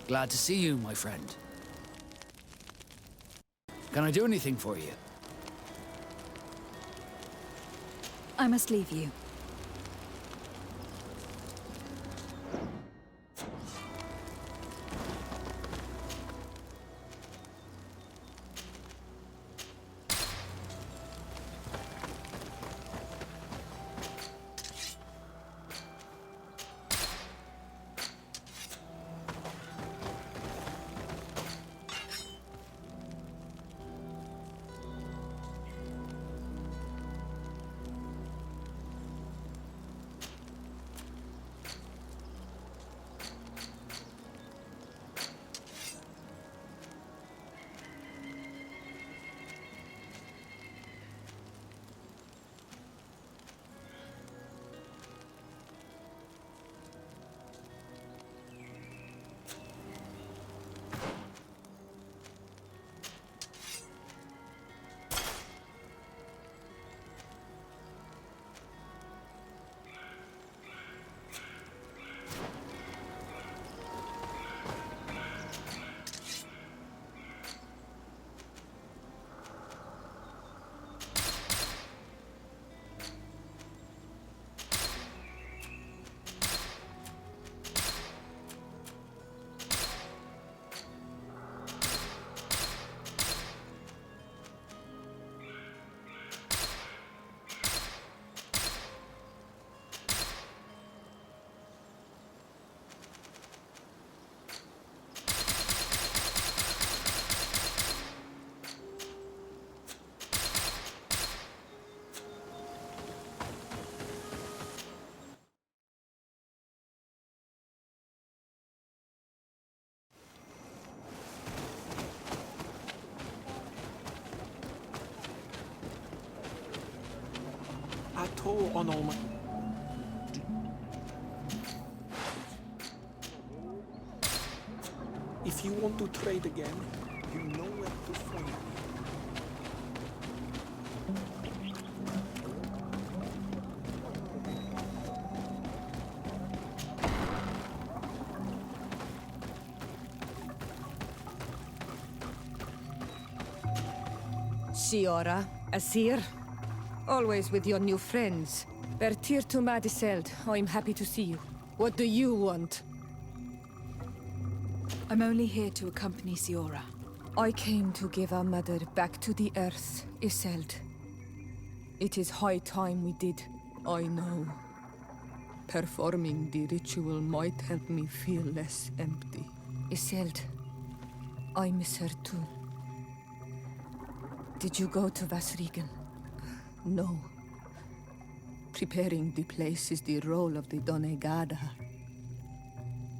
Glad to see you, my friend. Can I do anything for you? I must leave you. On all my... If you want to trade again, you know where to find me. Siora, Asir, always with your new friends. Bertir to Madiseld, I'm happy to see you. What do you want? I'm only here to accompany Siora. I came to give our mother back to the earth, Iseld. It is high time we did, I know. Performing the ritual might help me feel less empty. Iseld, I miss her too. Did you go to Vasrigan? No. Preparing the place is the role of the Donegada.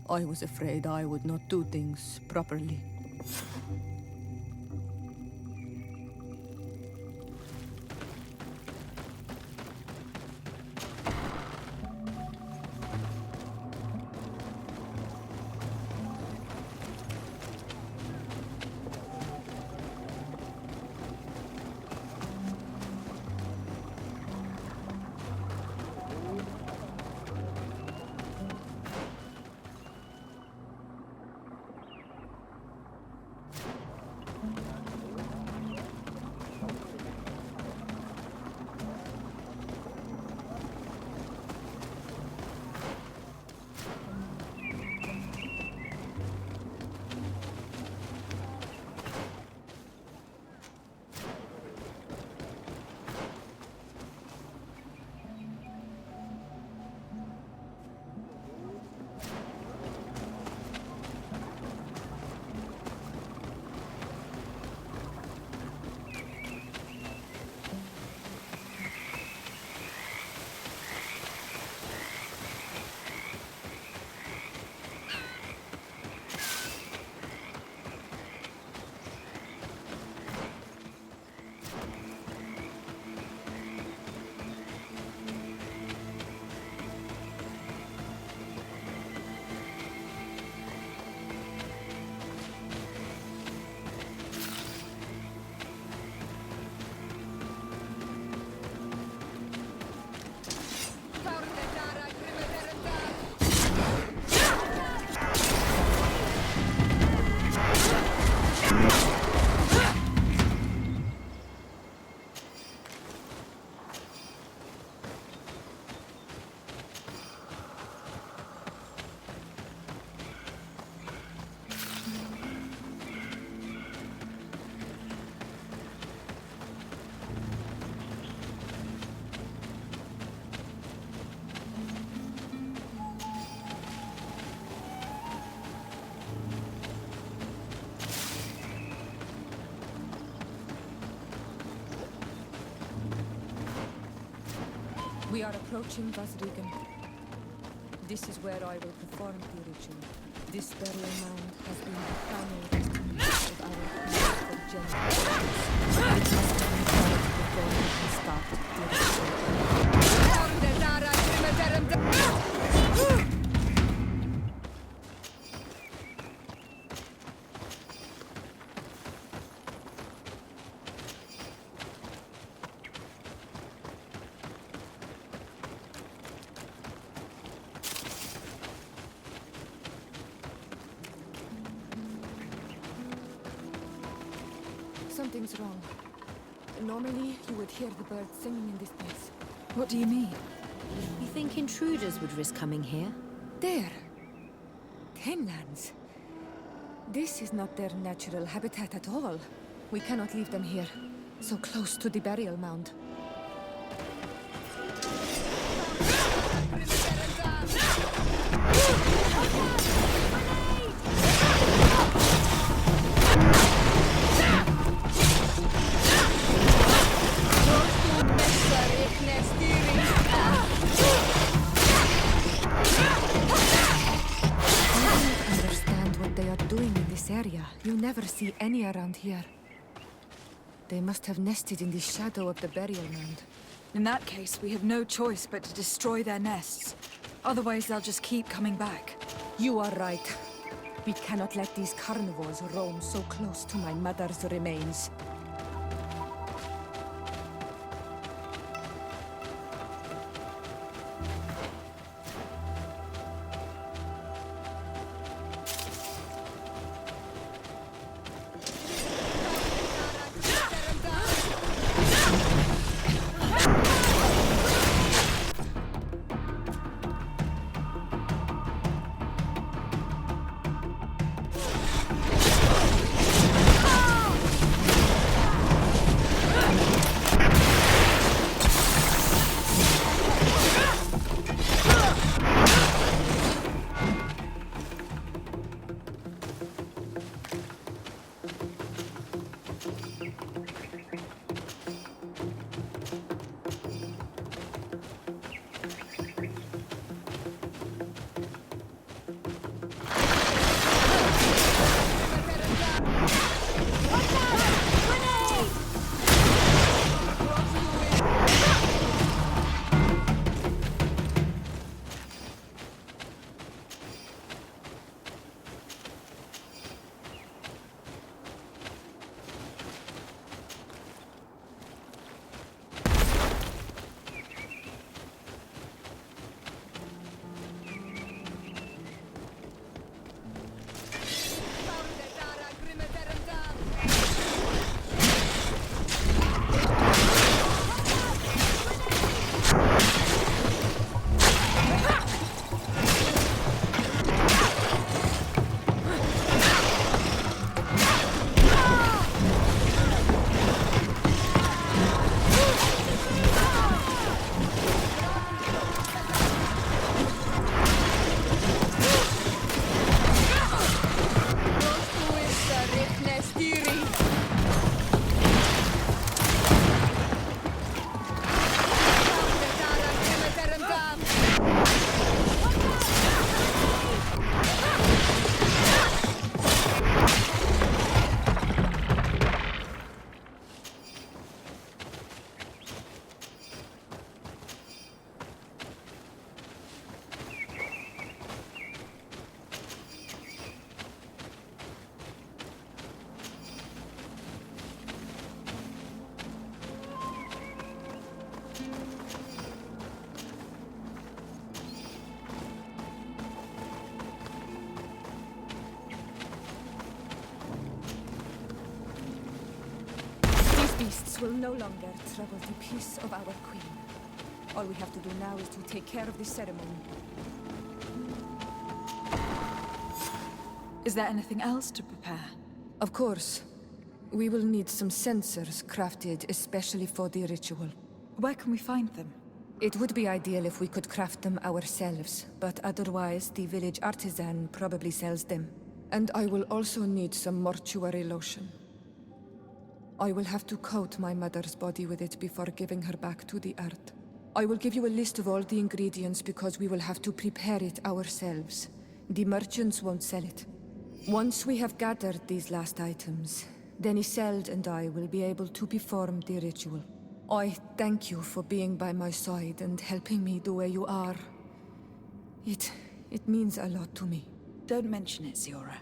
I was afraid I would not do things properly. We are approaching Vasrigan. This is where I will perform the ritual. This burial mound has been the primary resting place of our creatures for generations. It must be required before we can start the ritual. Something's wrong. Normally, you would hear the birds singing in this place. What do you mean? You think intruders would risk coming here? There! Tamelands. This is not their natural habitat at all. We cannot leave them here, so close to the burial mound. You never see any around here. They must have nested in the shadow of the burial mound. In that case, we have no choice but to destroy their nests. Otherwise, they'll just keep coming back. You are right. We cannot let these carnivores roam so close to my mother's remains. Beasts will no longer trouble the peace of our queen. All we have to do now is to take care of the ceremony. Is there anything else to prepare? Of course. We will need some sensors crafted especially for the ritual. Where can we find them? It would be ideal if we could craft them ourselves, but otherwise the village artisan probably sells them. And I will also need some mortuary lotion. I will have to coat my mother's body with it before giving her back to the earth. I will give you a list of all the ingredients because we will have to prepare it ourselves. The merchants won't sell it. Once we have gathered these last items, then Isolde and I will be able to perform the ritual. I thank you for being by my side and helping me the way you are. It means a lot to me. Don't mention it, Ziora.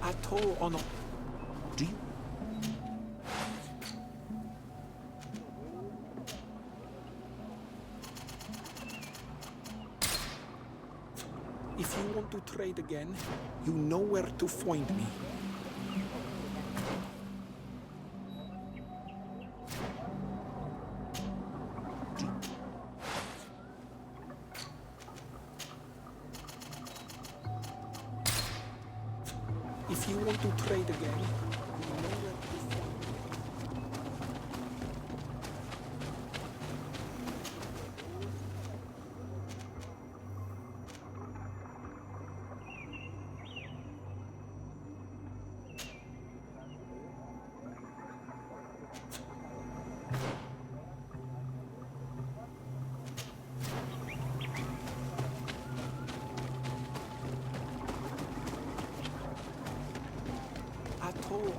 Atoll or not? Do you? If you want to trade again, you know where to find me. If you want to trade again, you know where to find me.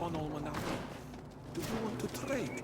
on Almanac. Do you want to trade?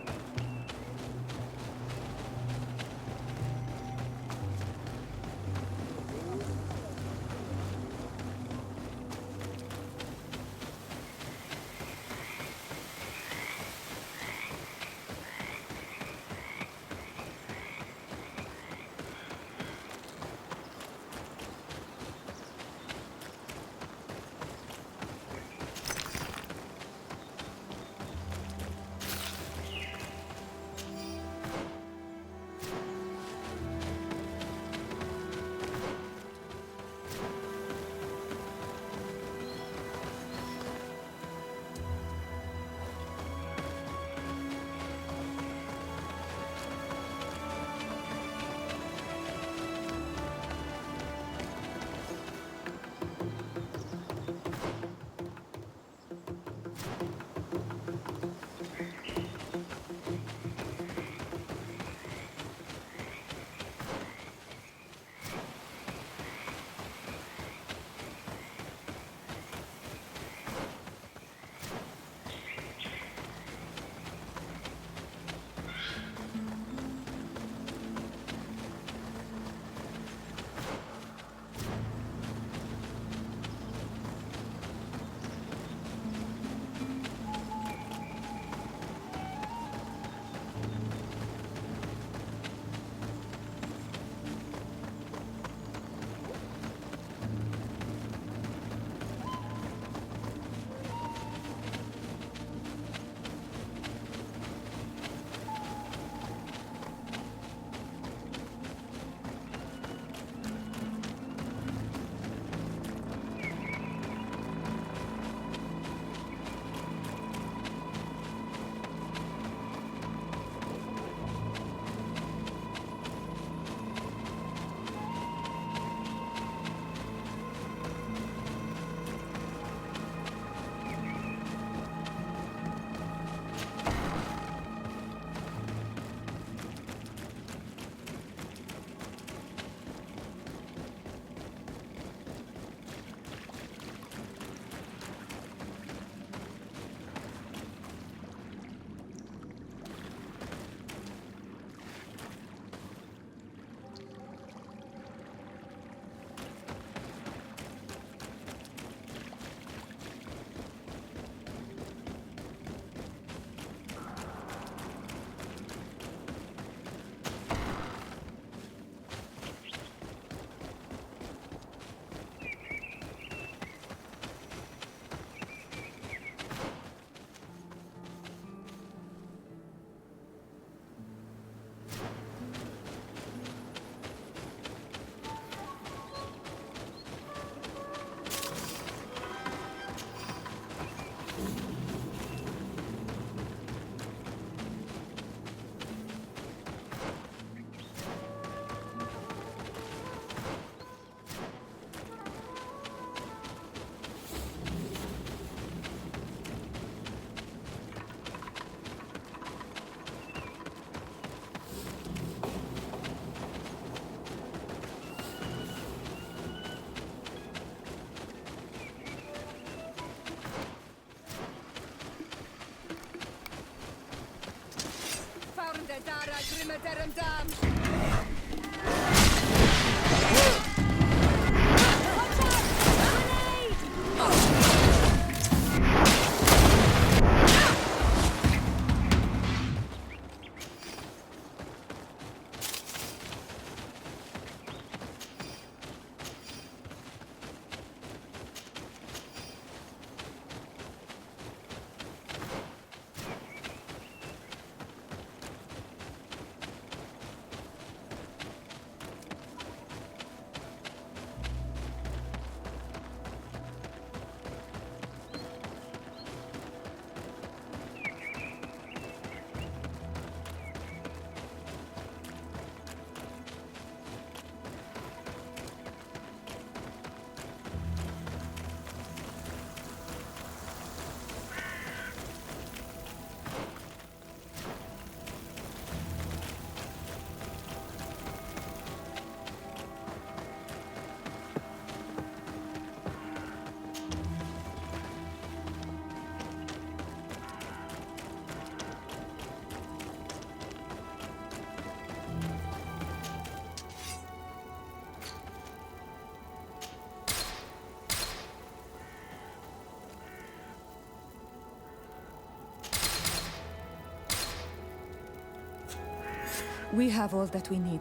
We have all that we need.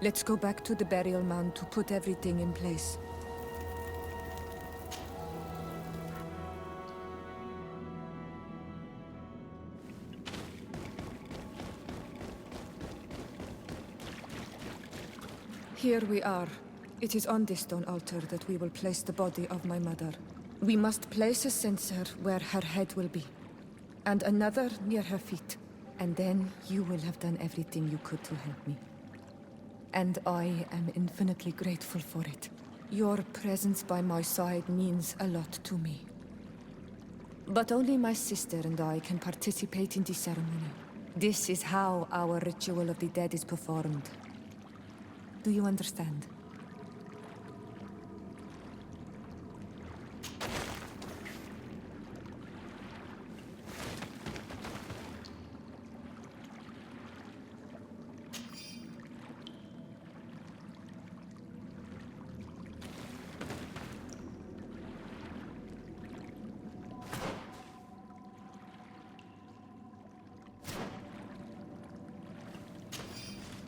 Let's go back to the burial mound to put everything in place. Here we are. It is on this stone altar that we will place the body of my mother. We must place a censer where her head will be, and another near her feet. And then you will have done everything you could to help me. And I am infinitely grateful for it. Your presence by my side means a lot to me. But only my sister and I can participate in the ceremony. This is how our ritual of the dead is performed. Do you understand?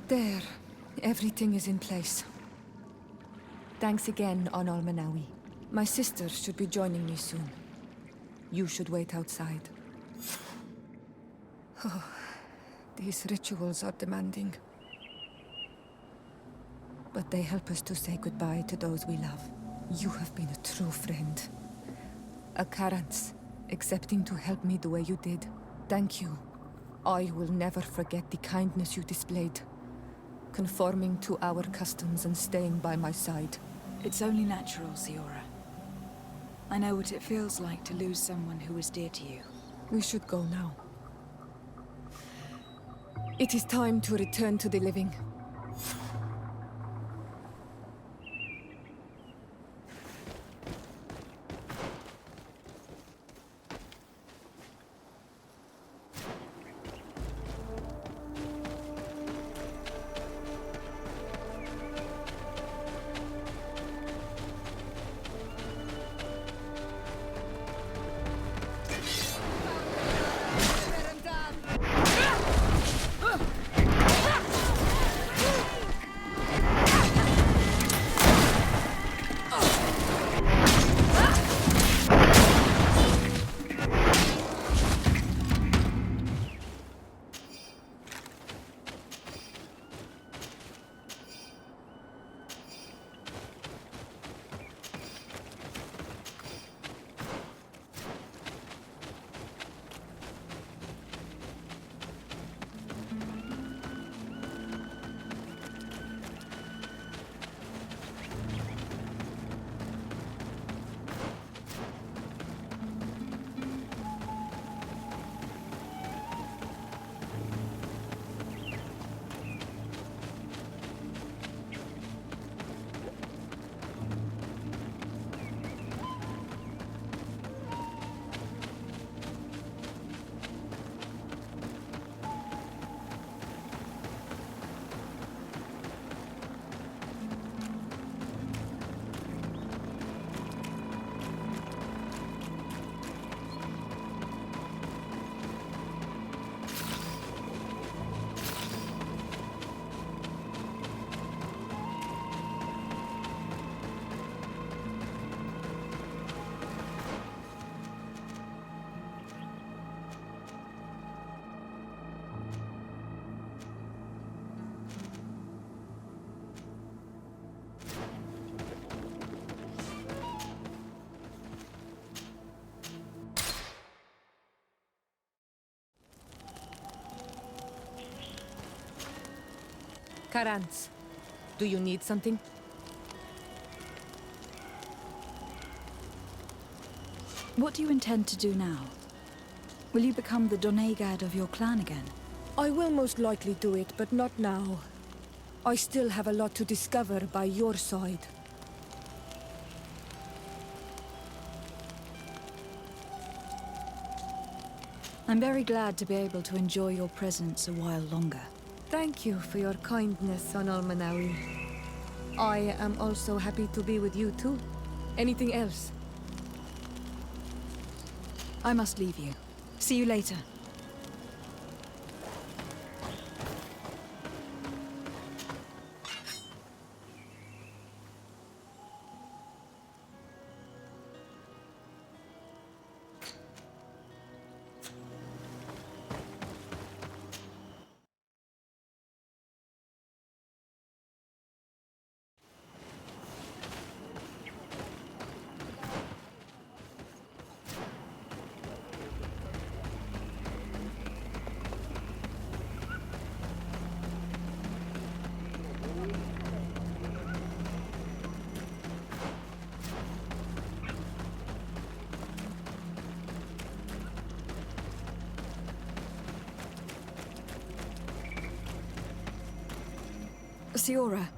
There. Everything is in place. Thanks again, Onal Manawi. My sister should be joining me soon. You should wait outside. Oh, these rituals are demanding. But they help us to say goodbye to those we love. You have been a true friend. A Karans, accepting to help me the way you did. Thank you. I will never forget the kindness you displayed. Conforming to our customs and staying by my side. It's only natural, Siora. I know what it feels like to lose someone who was dear to you. We should go now. It is time to return to the living. Karans, do you need something? What do you intend to do now? Will you become the Donegad of your clan again? I will most likely do it, but not now. I still have a lot to discover by your side. I'm very glad to be able to enjoy your presence a while longer. Thank you for your kindness, Onal Manawi. I am also happy to be with you too. Anything else? I must leave you. See you later. Siora,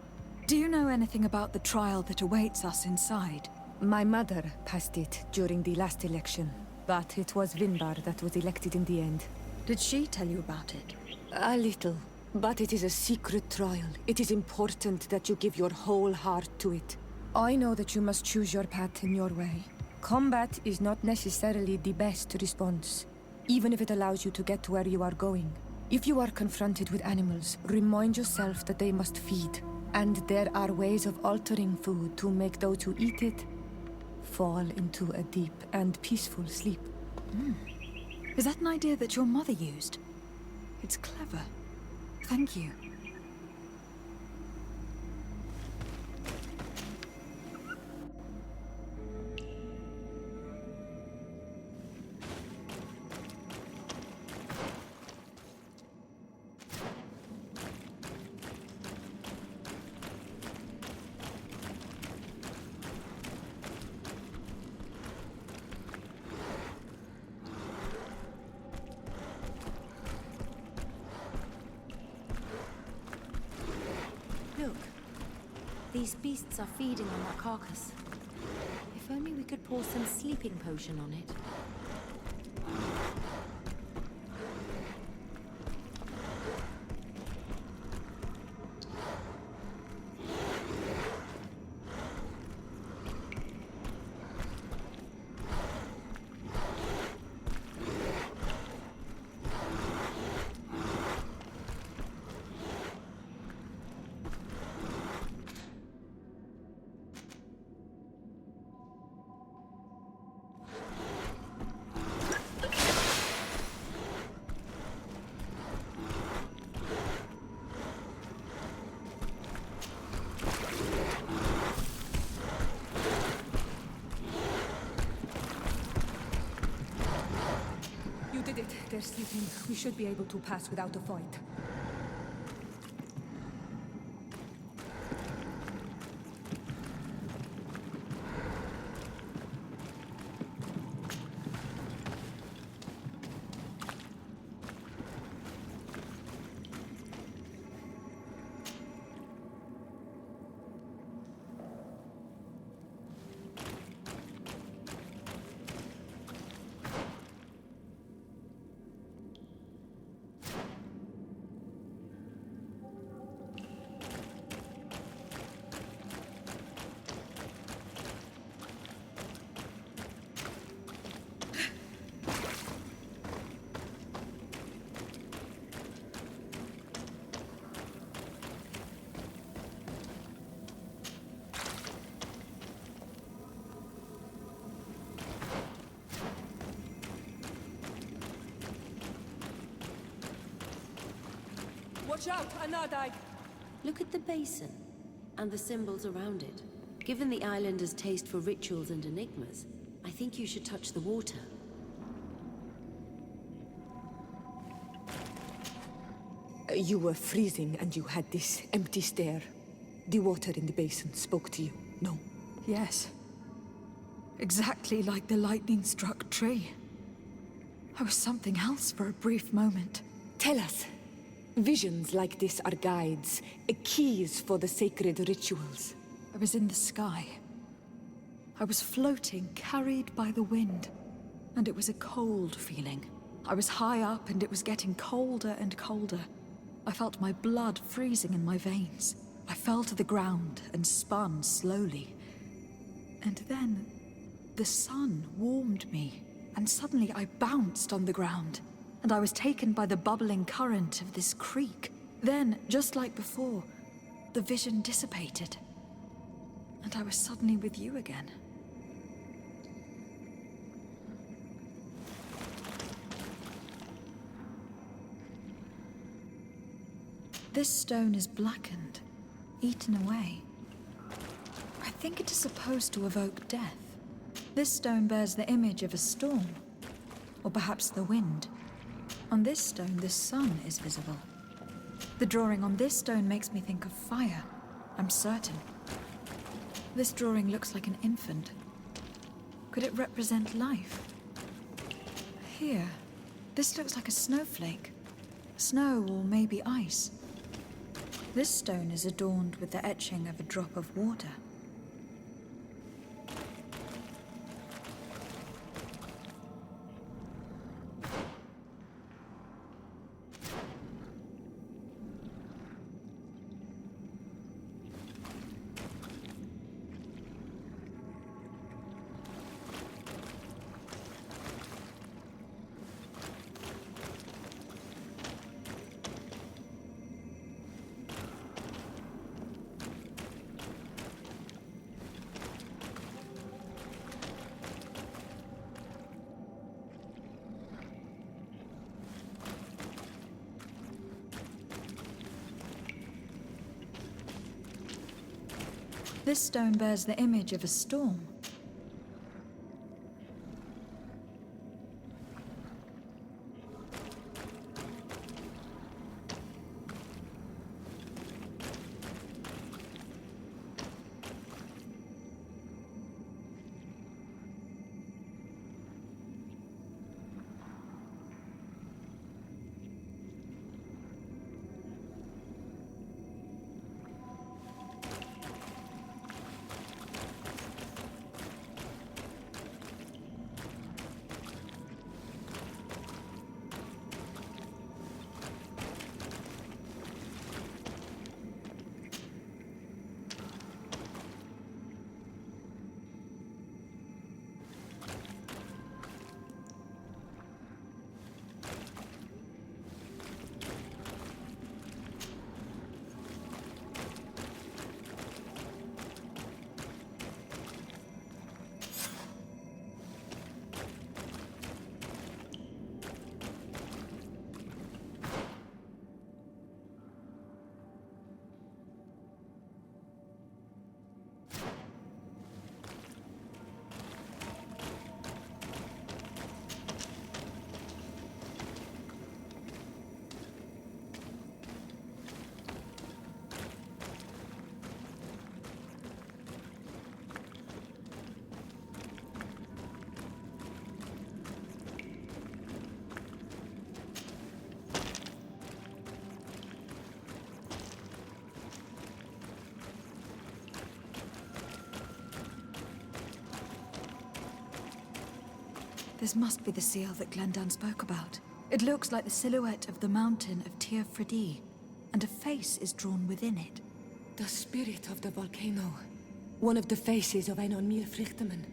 do you know anything about the trial that awaits us inside? My mother passed it during the last election, but it was Vinbar that was elected in the end. Did she tell you about it? A little, but it is a secret trial. It is important that you give your whole heart to it. I know that you must choose your path in your way. Combat is not necessarily the best response, even if it allows you to get to where you are going. If you are confronted with animals, remind yourself that they must feed, and there are ways of altering food to make those who eat it fall into a deep and peaceful sleep. Is that an idea that your mother used? It's clever. Thank you. Look. These beasts are feeding on that carcass. If only we could pour some sleeping potion on it. You did it. They're sleeping. We should be able to pass without a fight. Watch out, Anadai! Look at the basin, and the symbols around it. Given the islanders' taste for rituals and enigmas, I think you should touch the water. You were freezing and you had this empty stare. The water in the basin spoke to you, no? Yes. Exactly like the lightning-struck tree. I was something else for a brief moment. Tell us. Visions like this are guides, keys for the sacred rituals. I was in the sky. I was floating, carried by the wind. And it was a cold feeling. I was high up and it was getting colder and colder. I felt my blood freezing in my veins. I fell to the ground and spun slowly. And then, the sun warmed me, and suddenly I bounced on the ground. And I was taken by the bubbling current of this creek. Then, just like before, the vision dissipated. And I was suddenly with you again. This stone is blackened, eaten away. I think it is supposed to evoke death. This stone bears the image of a storm, or perhaps the wind. On this stone, the sun is visible. The drawing on this stone makes me think of fire, I'm certain. This drawing looks like an infant. Could it represent life? Here, this looks like a snowflake. Snow or maybe ice. This stone is adorned with the etching of a drop of water. This stone bears the image of a storm. This must be the seal that Glendan spoke about. It looks like the silhouette of the mountain of Tir Fredi, and a face is drawn within it. The spirit of the volcano. One of the faces of Einon Mil Frichtemann.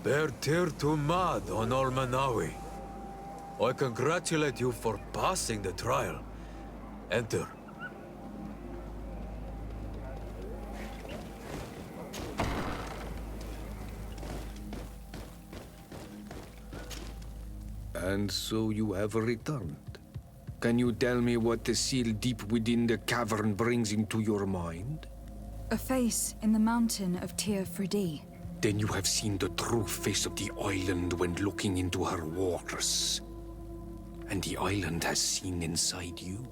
Ber tir to mad on Olmanawi. I congratulate you for passing the trial. Enter. And so you have returned. Can you tell me what the seal deep within the cavern brings into your mind? A face in the mountain of Tir Fredi. Then you have seen the true face of the island when looking into her waters. And the island has seen inside you.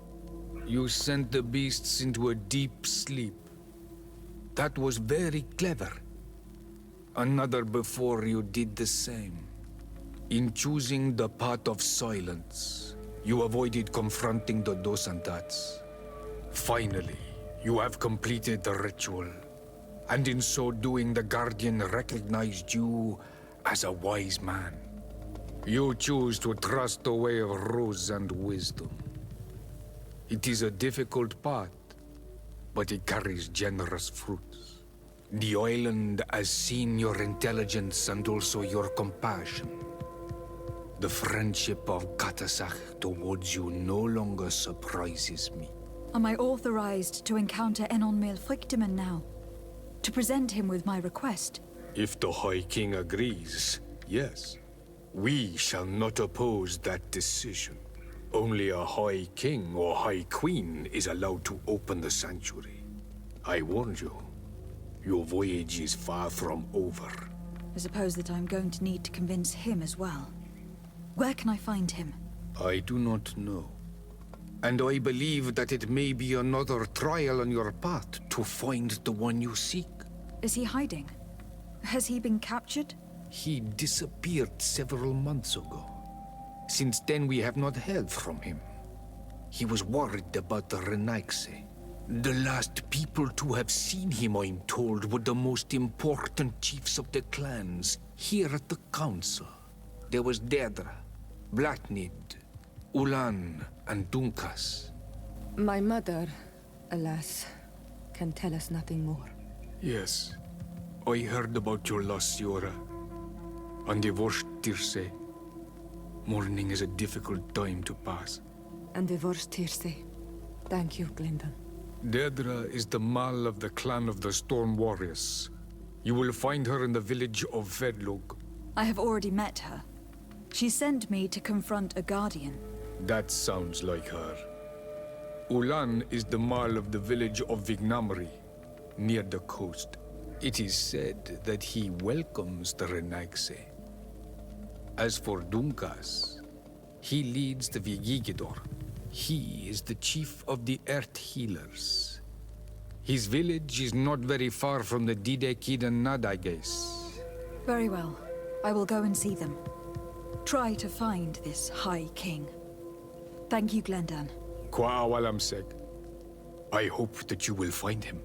You sent the beasts into a deep sleep. That was very clever. Another before you did the same. In choosing the path of silence, you avoided confronting the Dosantats. Finally, you have completed the ritual. And in so doing, the Guardian recognized you as a wise man. You choose to trust the way of rules and wisdom. It is a difficult path, but it carries generous fruits. The island has seen your intelligence and also your compassion. The friendship of Katasach towards you no longer surprises me. Am I authorized to encounter Enon Mil Frichtemann now? To present him with my request? If the High King agrees, yes. We shall not oppose that decision. Only a High King or High Queen is allowed to open the sanctuary. I warned you. Your voyage is far from over. I suppose that I'm going to need to convince him as well. Where can I find him? I do not know. And I believe that it may be another trial on your path to find the one you seek. Is he hiding? Has he been captured? He disappeared several months ago. Since then, we have not heard from him. He was worried about the Renaigse. The last people to have seen him, I'm told, were the most important chiefs of the clans here at the council. There was Deirdre, Blatnid, Ulan, and Dunkas. My mother, alas, can tell us nothing more. Yes, I heard about your loss, Siora. And divorced Tirce. Mourning is a difficult time to pass. And divorced Tirce. Thank you, Glendon. Deirdre is the Mal of the clan of the Storm Warriors. You will find her in the village of Vedlog. I have already met her. She sent me to confront a guardian. That sounds like her. Ulan is the Mal of the village of Vignamri, near the coast. It is said that he welcomes the Renaigse. As for Dunkas, he leads the Vigigidor. He is the chief of the Earth Healers. His village is not very far from the Didekid and Nad, I guess. Very well. I will go and see them. Try to find this High King. Thank you, Glendan. Kwa'awalamseg. I hope that you will find him.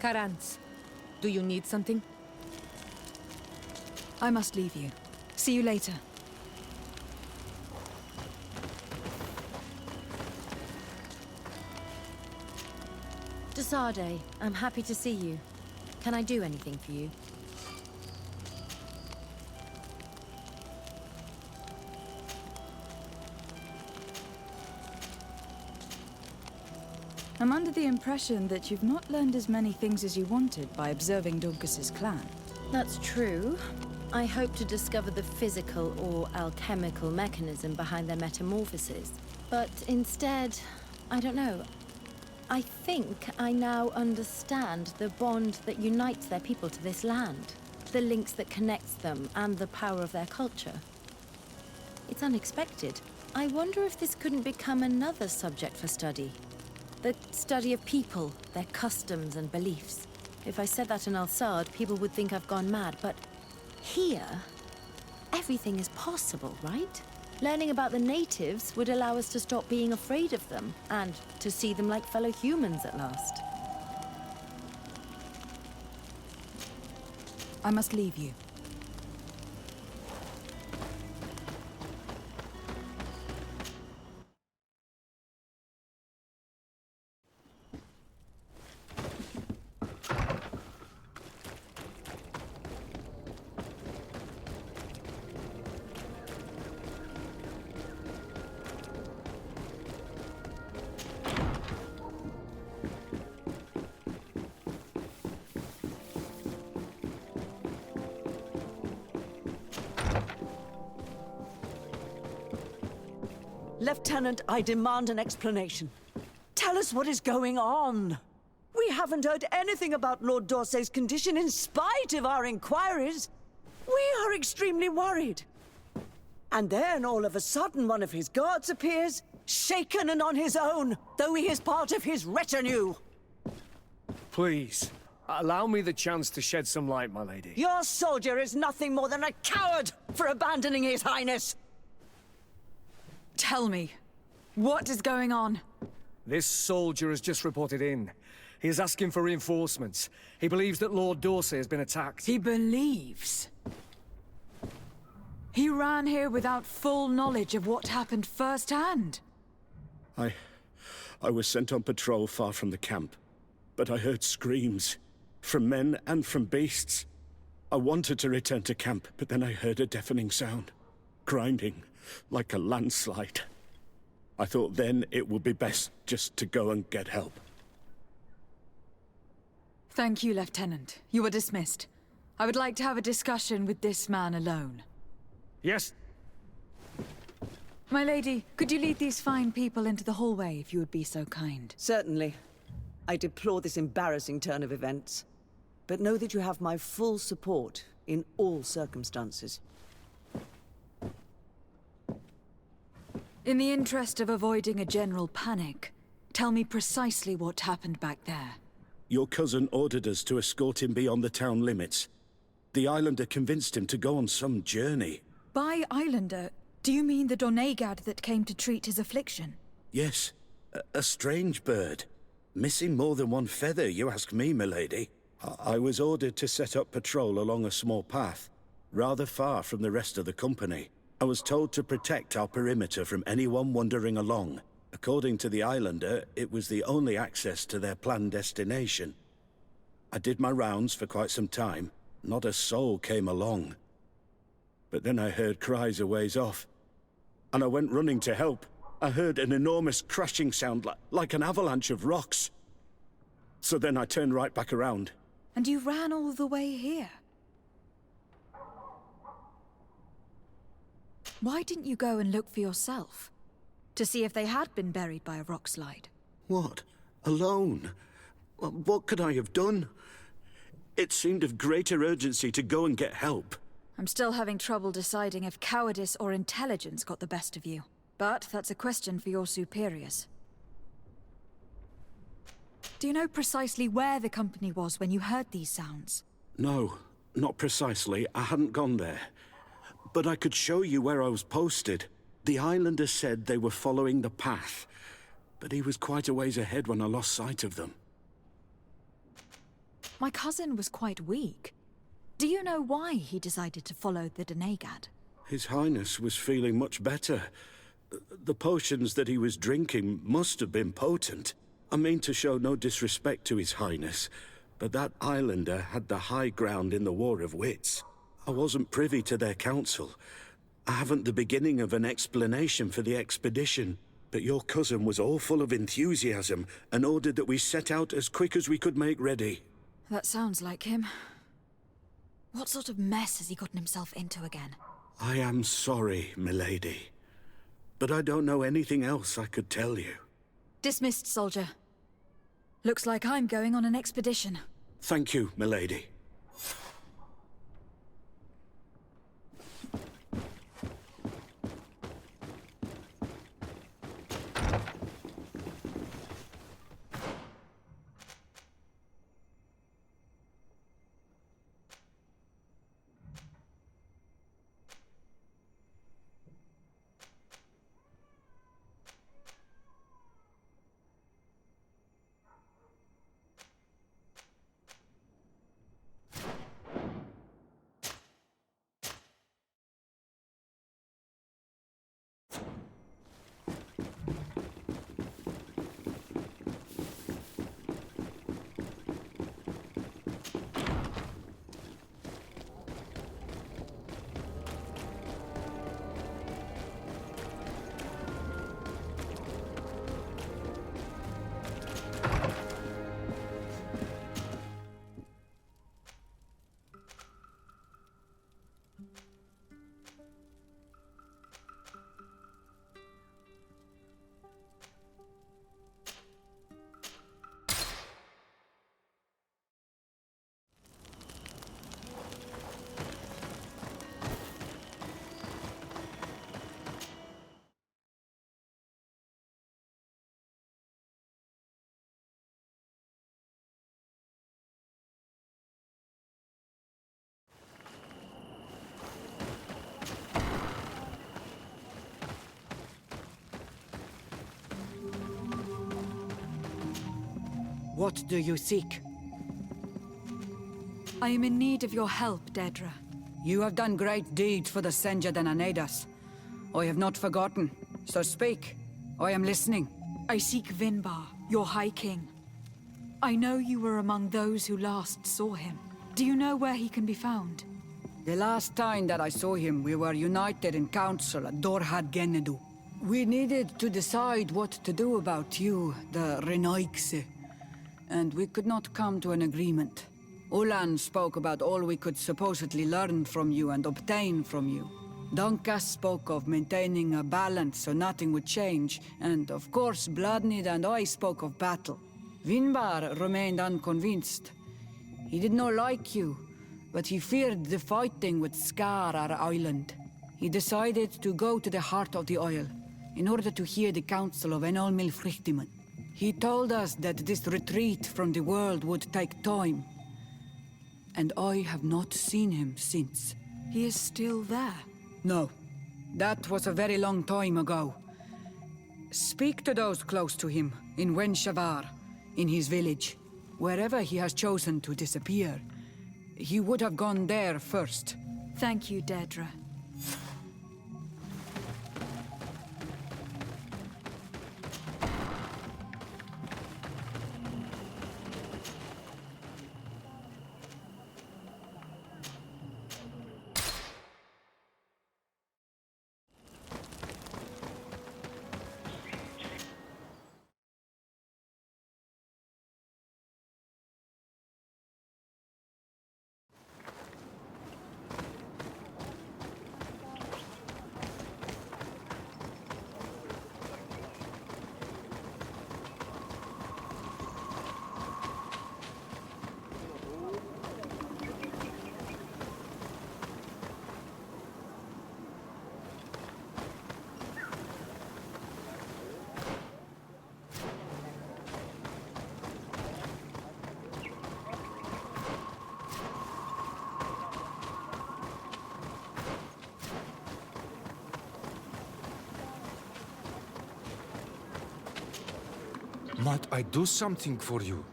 Karantz, do you need something? I must leave you. See you later. Desade, I'm happy to see you. Can I do anything for you? I'm under the impression that you've not learned as many things as you wanted by observing Dunkus's clan. That's true. I hope to discover the physical or alchemical mechanism behind their metamorphoses. But instead, I don't know. I think I now understand the bond that unites their people to this land. The links that connects them and the power of their culture. It's unexpected. I wonder if this couldn't become another subject for study. The study of people, their customs and beliefs. If I said that in Alsard, people would think I've gone mad, but here, everything is possible, right? Learning about the natives would allow us to stop being afraid of them, and to see them like fellow humans at last. I must leave you. Lieutenant, I demand an explanation. Tell us what is going on. We haven't heard anything about Lord D'Orsay's condition in spite of our inquiries. We are extremely worried. And then all of a sudden one of his guards appears, shaken and on his own, though he is part of his retinue. Please, allow me the chance to shed some light, my lady. Your soldier is nothing more than a coward for abandoning his highness. Tell me, what is going on? This soldier has just reported in. He is asking for reinforcements. He believes that Lord D'Orsay has been attacked. He believes. He ran here without full knowledge of what happened firsthand. I was sent on patrol far from the camp, but I heard screams, from men and from beasts. I wanted to return to camp, but then I heard a deafening sound, grinding, like a landslide. I thought then it would be best just to go and get help. Thank you, Lieutenant. You are dismissed. I would like to have a discussion with this man alone. Yes. My lady, could you lead these fine people into the hallway if you would be so kind? Certainly. I deplore this embarrassing turn of events. But know that you have my full support in all circumstances. In the interest of avoiding a general panic, tell me precisely what happened back there. Your cousin ordered us to escort him beyond the town limits. The Islander convinced him to go on some journey. By Islander, do you mean the Donegad that came to treat his affliction? Yes, a strange bird. Missing more than one feather, you ask me, milady. I was ordered to set up patrol along a small path, rather far from the rest of the company. I was told to protect our perimeter from anyone wandering along. According to the Islander, it was the only access to their planned destination. I did my rounds for quite some time. Not a soul came along. But then I heard cries a ways off, and I went running to help. I heard an enormous crashing sound like an avalanche of rocks. So then I turned right back around. And you ran all the way here? Why didn't you go and look for yourself? To see if they had been buried by a rock slide? What? Alone? What could I have done? It seemed of greater urgency to go and get help. I'm still having trouble deciding if cowardice or intelligence got the best of you. But that's a question for your superiors. Do you know precisely where the company was when you heard these sounds? No, not precisely. I hadn't gone there. But I could show you where I was posted. The Islander said they were following the path, but he was quite a ways ahead when I lost sight of them. My cousin was quite weak. Do you know why he decided to follow the Donegad? His Highness was feeling much better. The potions that he was drinking must have been potent. I mean to show no disrespect to His Highness, but that Islander had the high ground in the War of Wits. I wasn't privy to their counsel. I haven't the beginning of an explanation for the expedition, but your cousin was all full of enthusiasm and ordered that we set out as quick as we could make ready. That sounds like him. What sort of mess has he gotten himself into again? I am sorry, milady, but I don't know anything else I could tell you. Dismissed, soldier. Looks like I'm going on an expedition. Thank you, milady. What do you seek? I am in need of your help, Dedra. You have done great deeds for the Senja and Anedas. I have not forgotten, so speak. I am listening. I seek Vinbar, your High King. I know you were among those who last saw him. Do you know where he can be found? The last time that I saw him, we were united in council at Dorhad Genedu. We needed to decide what to do about you, the Renoixe, and we could not come to an agreement. Ulan spoke about all we could supposedly learn from you and obtain from you. Donkas spoke of maintaining a balance so nothing would change, and of course Bladnid and I spoke of battle. Vinbar remained unconvinced. He did not like you, but he feared the fighting would scar our island. He decided to go to the heart of the Isle, in order to hear the counsel of Enolmil Frichtiman. He told us that this retreat from the world would take time, and I have not seen him since. He is still there? No. That was a very long time ago. Speak to those close to him, in Wenshavar, in his village. Wherever he has chosen to disappear, he would have gone there first. Thank you, Dedra. Might I do something for you?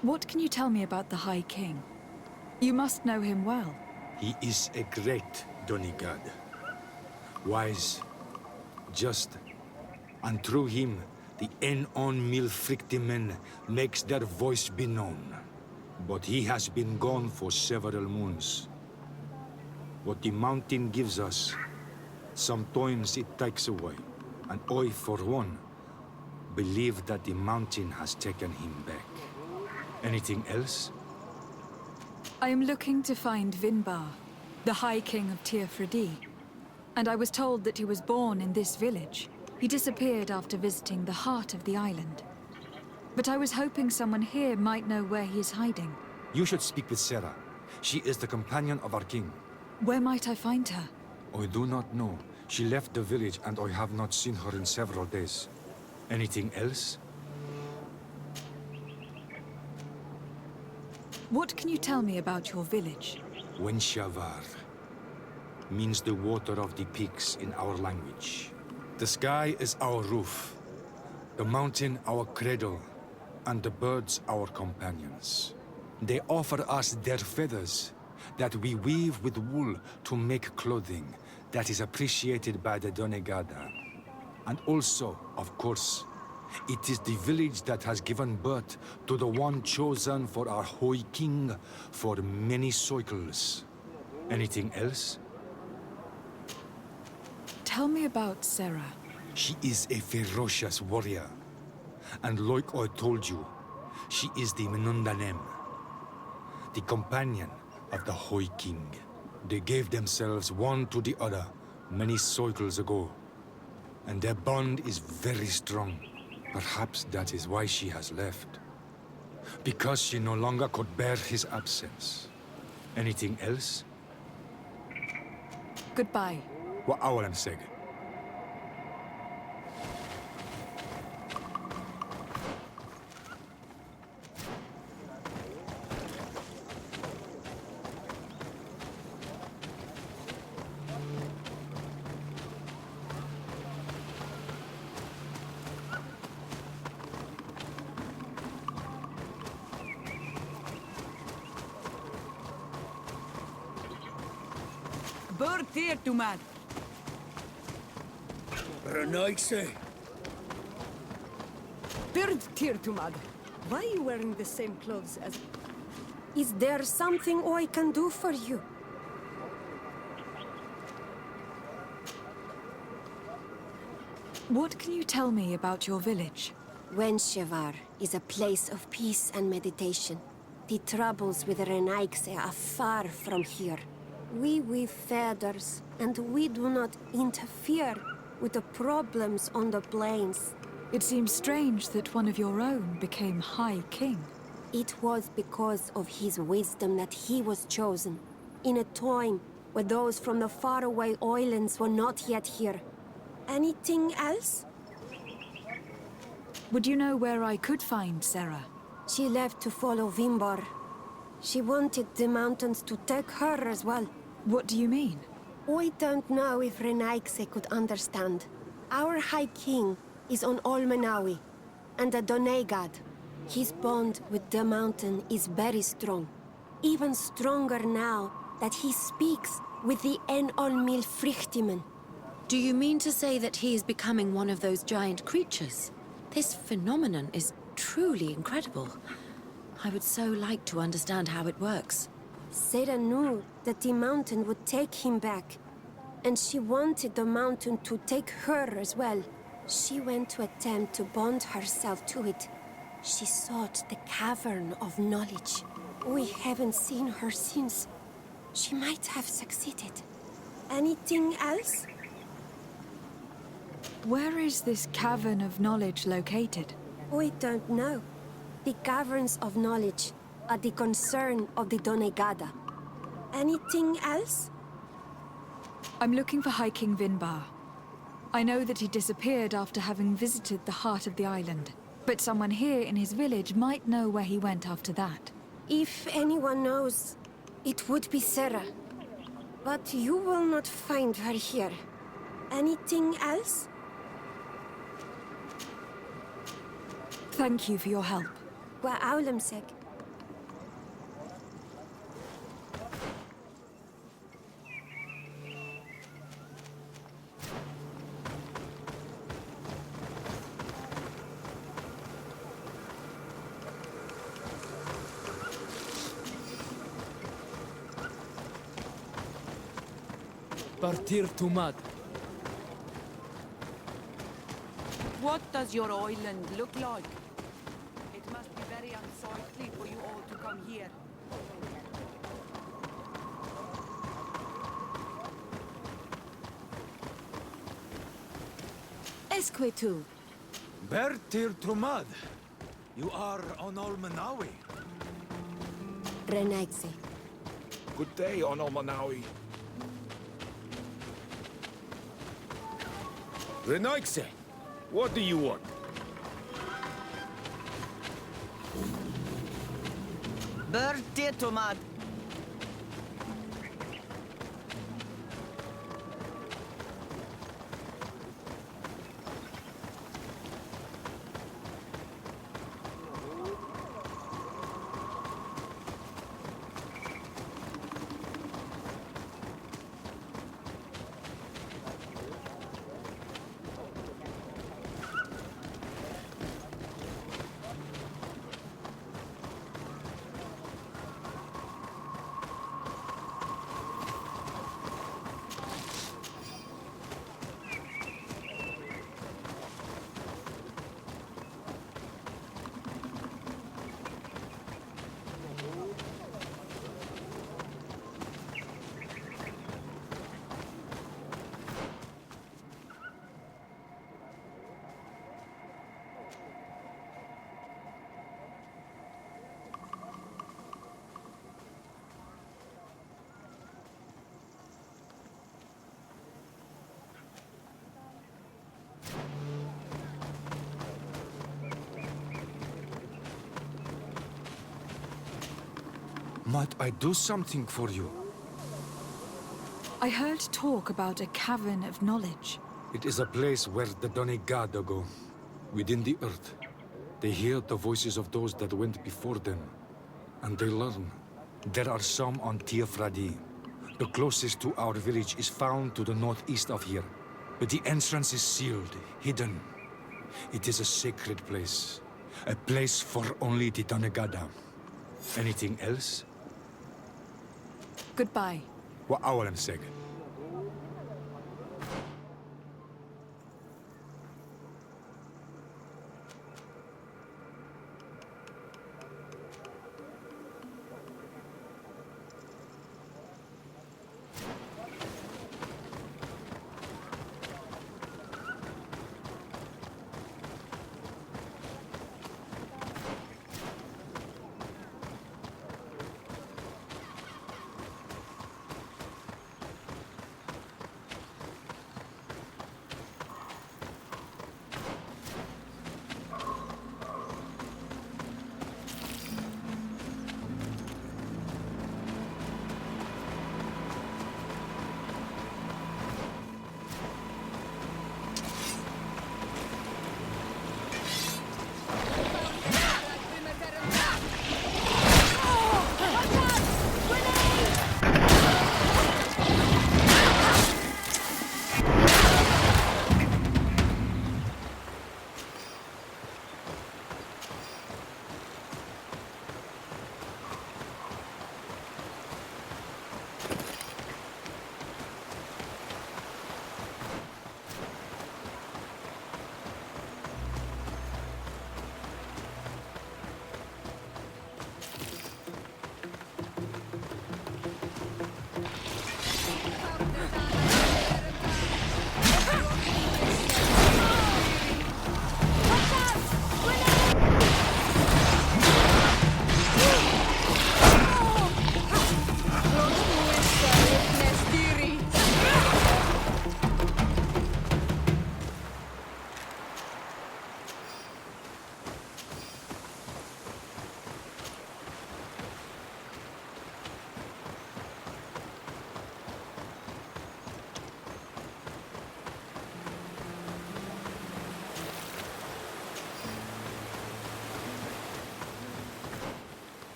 What can you tell me about the High King? You must know him well. He is a great Donigad. Wise, just, and through him, the Enon Milfrictimen makes their voice be known. But he has been gone for several moons. What the mountain gives us, sometimes it takes away. And I, for one, believe that the mountain has taken him back. Anything else? I am looking to find Vinbar, the High King of Tirfredi. And I was told that he was born in this village. He disappeared after visiting the heart of the island. But I was hoping someone here might know where he is hiding. You should speak with Sarah. She is the companion of our king. Where might I find her? I do not know. She left the village and I have not seen her in several days. Anything else? What can you tell me about your village? Wenshavar means the water of the peaks in our language. The sky is our roof, the mountain our cradle, and the birds our companions. They offer us their feathers that we weave with wool to make clothing that is appreciated by the Donegada. And also, of course, it is the village that has given birth to the one chosen for our Hoi King for many cycles. Anything else? Tell me about Sarah. She is a ferocious warrior. And like I told you, she is the Menundanem, the companion of the Hoi King. They gave themselves one to the other many cycles ago. And their bond is very strong. Perhaps that is why she has left. Because she no longer could bear his absence. Anything else? Goodbye. What awalan seg? Bird here to man. Renoixe. Bird here to mad. Why are you wearing the same clothes as... Is there something I can do for you? What can you tell me about your village? Wenshevar is a place of peace and meditation. The troubles with Renaixe are far from here. We weave feathers, and we do not interfere with the problems on the plains. It seems strange that one of your own became High King. It was because of his wisdom that he was chosen, in a time where those from the faraway islands were not yet here. Anything else? Would you know where I could find Sarah? She left to follow Vimbar. She wanted the mountains to take her as well. What do you mean? I don't know if Renaixe could understand. Our High King is on Olmenawi, and a Donegad. His bond with the mountain is very strong. Even stronger now that he speaks with the En-Olmil Frichtimen. Do you mean to say that he is becoming one of those giant creatures? This phenomenon is truly incredible. I would so like to understand how it works. Sarah knew that the mountain would take him back, and she wanted the mountain to take her as well. She went to attempt to bond herself to it. She sought the Cavern of Knowledge. We haven't seen her since. She might have succeeded. Anything else? Where is this Cavern of Knowledge located? We don't know. The Caverns of Knowledge are the concern of the Donegada. Anything else? I'm looking for High King Vinbar. I know that he disappeared after having visited the heart of the island, but someone here in his village might know where he went after that. If anyone knows, it would be Sarah. But you will not find her here. Anything else? Thank you for your help. Wa aulemsek. Partir to mud. What does your island look like? It must be very unsightly for you all to come here. Esquetu. Bertir Trumad. You are on Olmenawi. Renaixe. Good day, on Olmenawi. Renoixe, what do you want? Bird Tomad. Might I do something for you? I heard talk about a Cavern of Knowledge. It is a place where the Donegada go, within the earth. They hear the voices of those that went before them, and they learn. There are some on Tiafradi, The closest to our village is found to the northeast of here. But the entrance is sealed, hidden. It is a sacred place. A place for only the Donegada. Anything else? Goodbye. What Awalan said.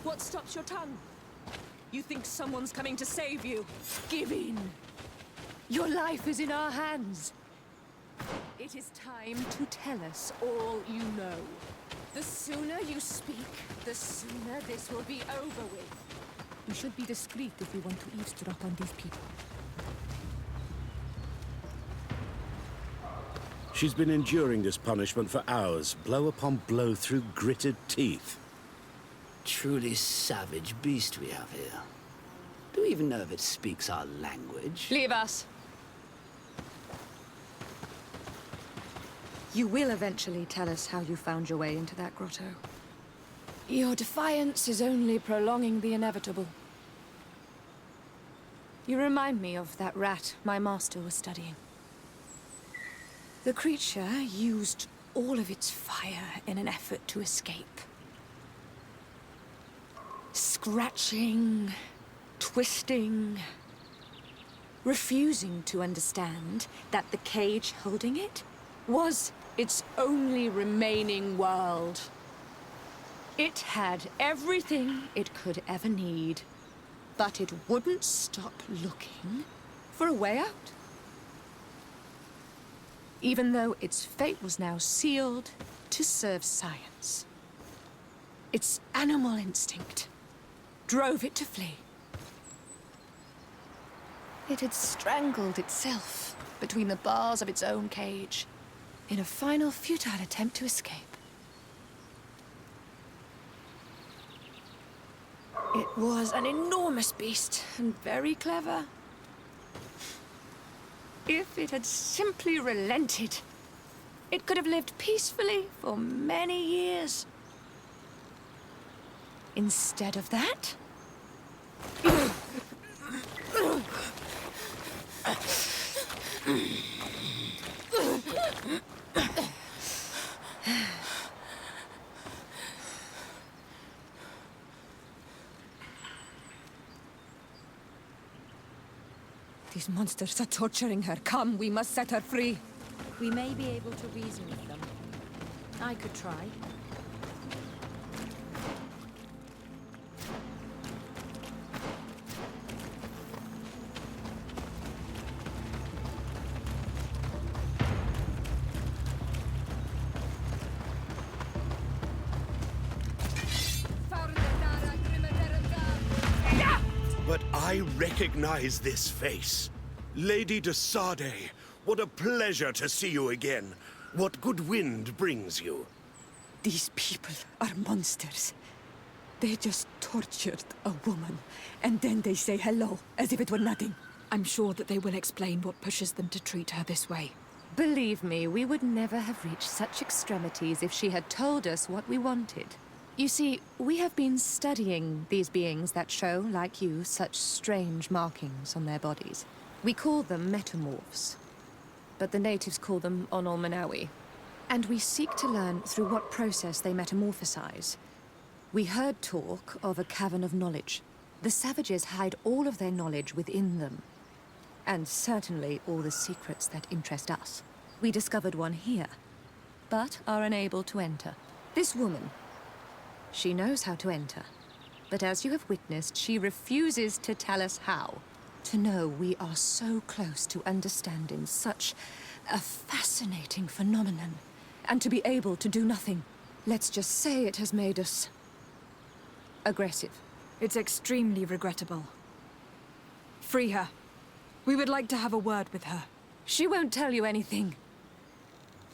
What stops your tongue? You think someone's coming to save you? Give in. Your life is in our hands. It is time to tell us all you know. The sooner you speak, the sooner this will be over with. We should be discreet if we want to eavesdrop on these people. She's been enduring this punishment for hours, blow upon blow through gritted teeth. Truly savage beast we have here. Do we even know if it speaks our language? Leave us. You will eventually tell us how you found your way into that grotto. Your defiance is only prolonging the inevitable. You remind me of that rat my master was studying. The creature used all of its fire in an effort to escape. Scratching, twisting, refusing to understand that the cage holding it was its only remaining world. It had everything it could ever need, but it wouldn't stop looking for a way out. Even though its fate was now sealed to serve science. Its animal instinct drove it to flee. It had strangled itself between the bars of its own cage in a final futile attempt to escape. It was an enormous beast and very clever. If it had simply relented, it could have lived peacefully for many years. Instead of that, These monsters are torturing her. Come, we must set her free. We may be able to reason with them. I could try. But I recognize this face. Lady de Sade, what a pleasure to see you again. What good wind brings you? These people are monsters. They just tortured a woman, and then they say hello, as if it were nothing. I'm sure that they will explain what pushes them to treat her this way. Believe me, we would never have reached such extremities if she had told us what we wanted. You see, we have been studying these beings that show, like you, such strange markings on their bodies. We call them metamorphs, but the natives call them Onol-Manawi. And we seek to learn through what process they metamorphosize. We heard talk of a cavern of knowledge. The savages hide all of their knowledge within them. And certainly all the secrets that interest us. We discovered one here, but are unable to enter. This woman, she knows how to enter. But as you have witnessed, she refuses to tell us how. To know we are so close to understanding such a fascinating phenomenon, and to be able to do nothing. Let's just say it has made us aggressive. It's extremely regrettable. Free her. We would like to have a word with her. She won't tell you anything.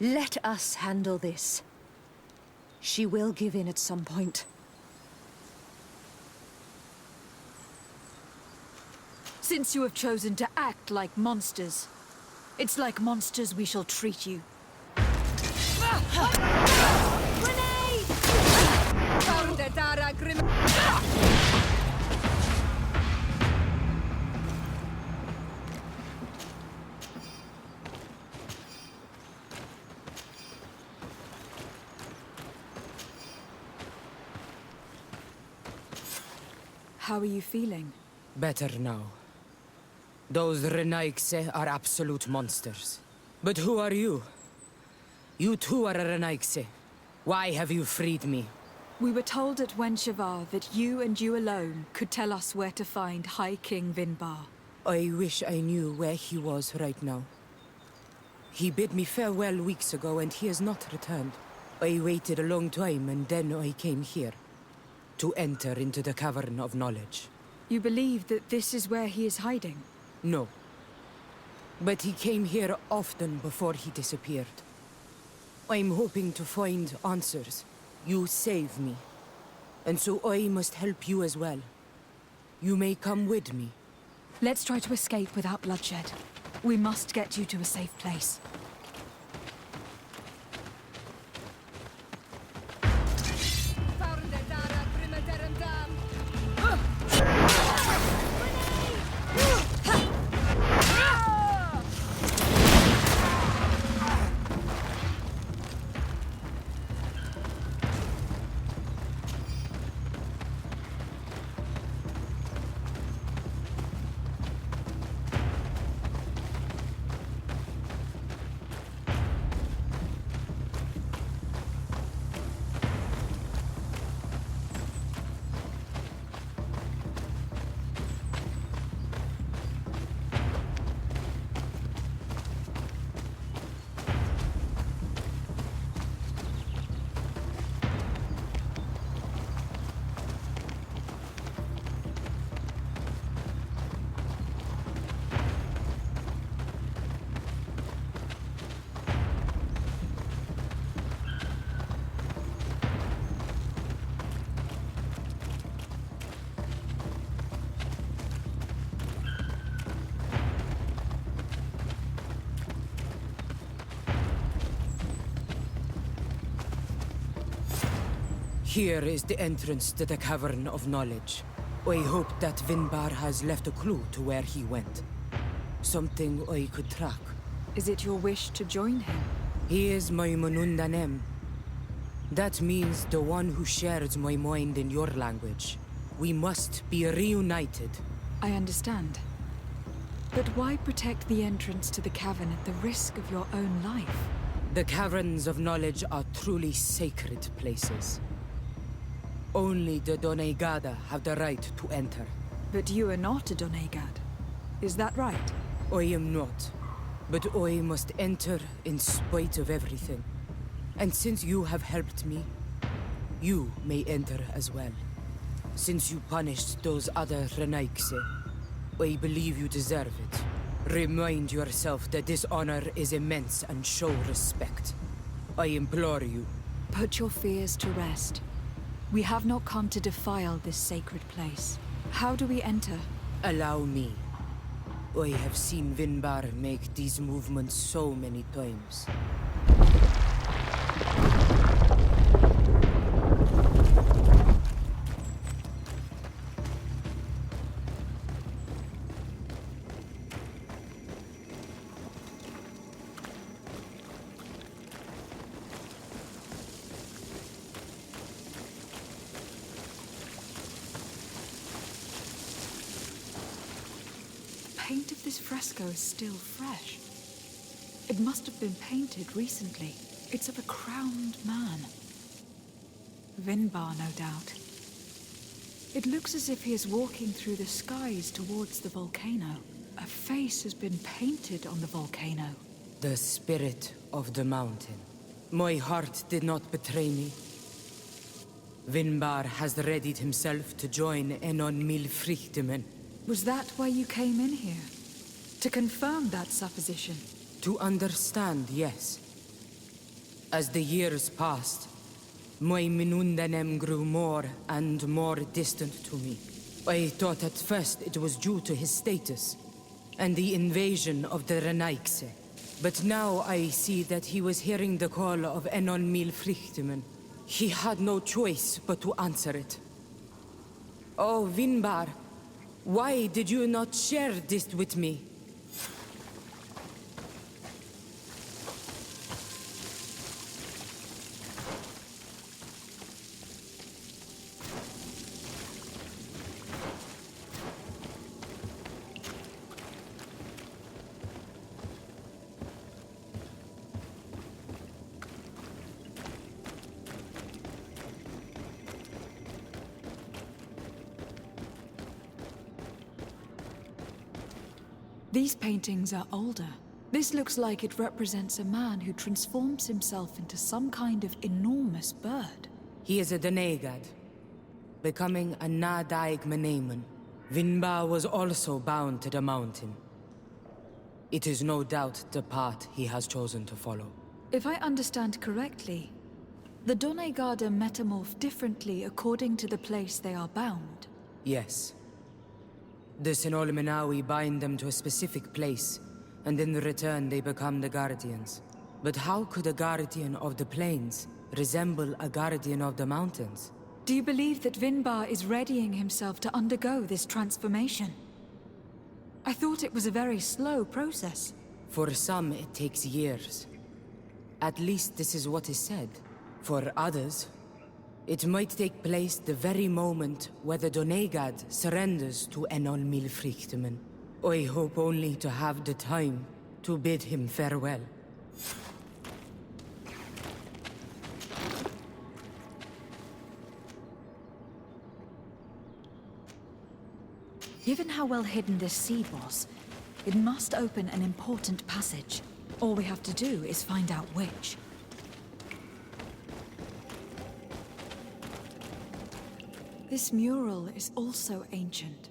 Let us handle this. She will give in at some point. Since you have chosen to act like monsters, it's like monsters we shall treat you. How are you feeling? Better now. Those Renaigse are absolute monsters. But who are you? You too are a Renaigse. Why have you freed me? We were told at Wenshavar that you and you alone could tell us where to find High King Vinbar. I wish I knew where he was right now. He bid me farewell weeks ago and he has not returned. I waited a long time and then I came here. To enter into the Cavern of Knowledge. You believe that this is where he is hiding? No. But he came here often before he disappeared. I'm hoping to find answers. You saved me. And so I must help you as well. You may come with me. Let's try to escape without bloodshed. We must get you to a safe place. Here is the entrance to the Cavern of Knowledge. I hope that Vinbar has left a clue to where he went. Something I could track. Is it your wish to join him? He is my Manundanem. That means the one who shares my mind in your language. We must be reunited. I understand. But why protect the entrance to the cavern at the risk of your own life? The caverns of knowledge are truly sacred places. Only the Doneigada have the right to enter. But you are not a Doneigad. Is that right? I am not. But I must enter in spite of everything. And since you have helped me, you may enter as well. Since you punished those other Renaigse, I believe you deserve it. Remind yourself that this honor is immense and show respect. I implore you. Put your fears to rest. We have not come to defile this sacred place. How do we enter? Allow me. I have seen Vinbar make these movements so many times. Paint of this fresco is still fresh. It must have been painted recently. It's of a crowned man. Vinbar, no doubt. It looks as if he is walking through the skies towards the volcano. A face has been painted on the volcano. The spirit of the mountain. My heart did not betray me. Vinbar has readied himself to join Enon Milfrichtemen. Was that why you came in here? To confirm that supposition? To understand, yes. As the years passed, my Minundanem grew more and more distant to me. I thought at first it was due to his status and the invasion of the Renaigse. But now I see that he was hearing the call of Enon Milfrichtemen. He had no choice but to answer it. Oh, Vinbar, why did you not share this with me? These paintings are older. This looks like it represents a man who transforms himself into some kind of enormous bird. He is a Doneigad, becoming a Nadaig Meneman. Vinbar was also bound to the mountain. It is no doubt the path he has chosen to follow. If I understand correctly, the Doneigada metamorph differently according to the place they are bound. Yes. The Sinolmenawi bind them to a specific place, and in return they become the Guardians. But how could a Guardian of the Plains resemble a Guardian of the Mountains? Do you believe that Vinbar is readying himself to undergo this transformation? I thought it was a very slow process. For some, it takes years. At least this is what is said. For others, it might take place the very moment where the Doneigad surrenders to Enon Milfrichtemen. I hope only to have the time to bid him farewell. Given how well hidden this seed was, it must open an important passage. All we have to do is find out which. This mural is also ancient.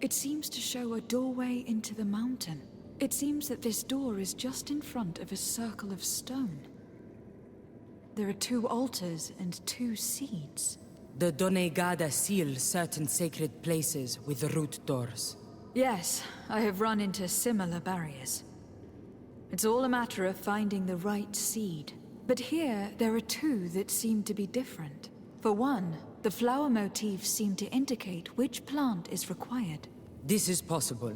It seems to show a doorway into the mountain. It seems that this door is just in front of a circle of stone. There are 2 altars and 2 seeds. The Doneigada seal certain sacred places with root doors. Yes, I have run into similar barriers. It's all a matter of finding the right seed. But here, there are 2 that seem to be different. For one, The flower motifs seem to indicate which plant is required. This is possible.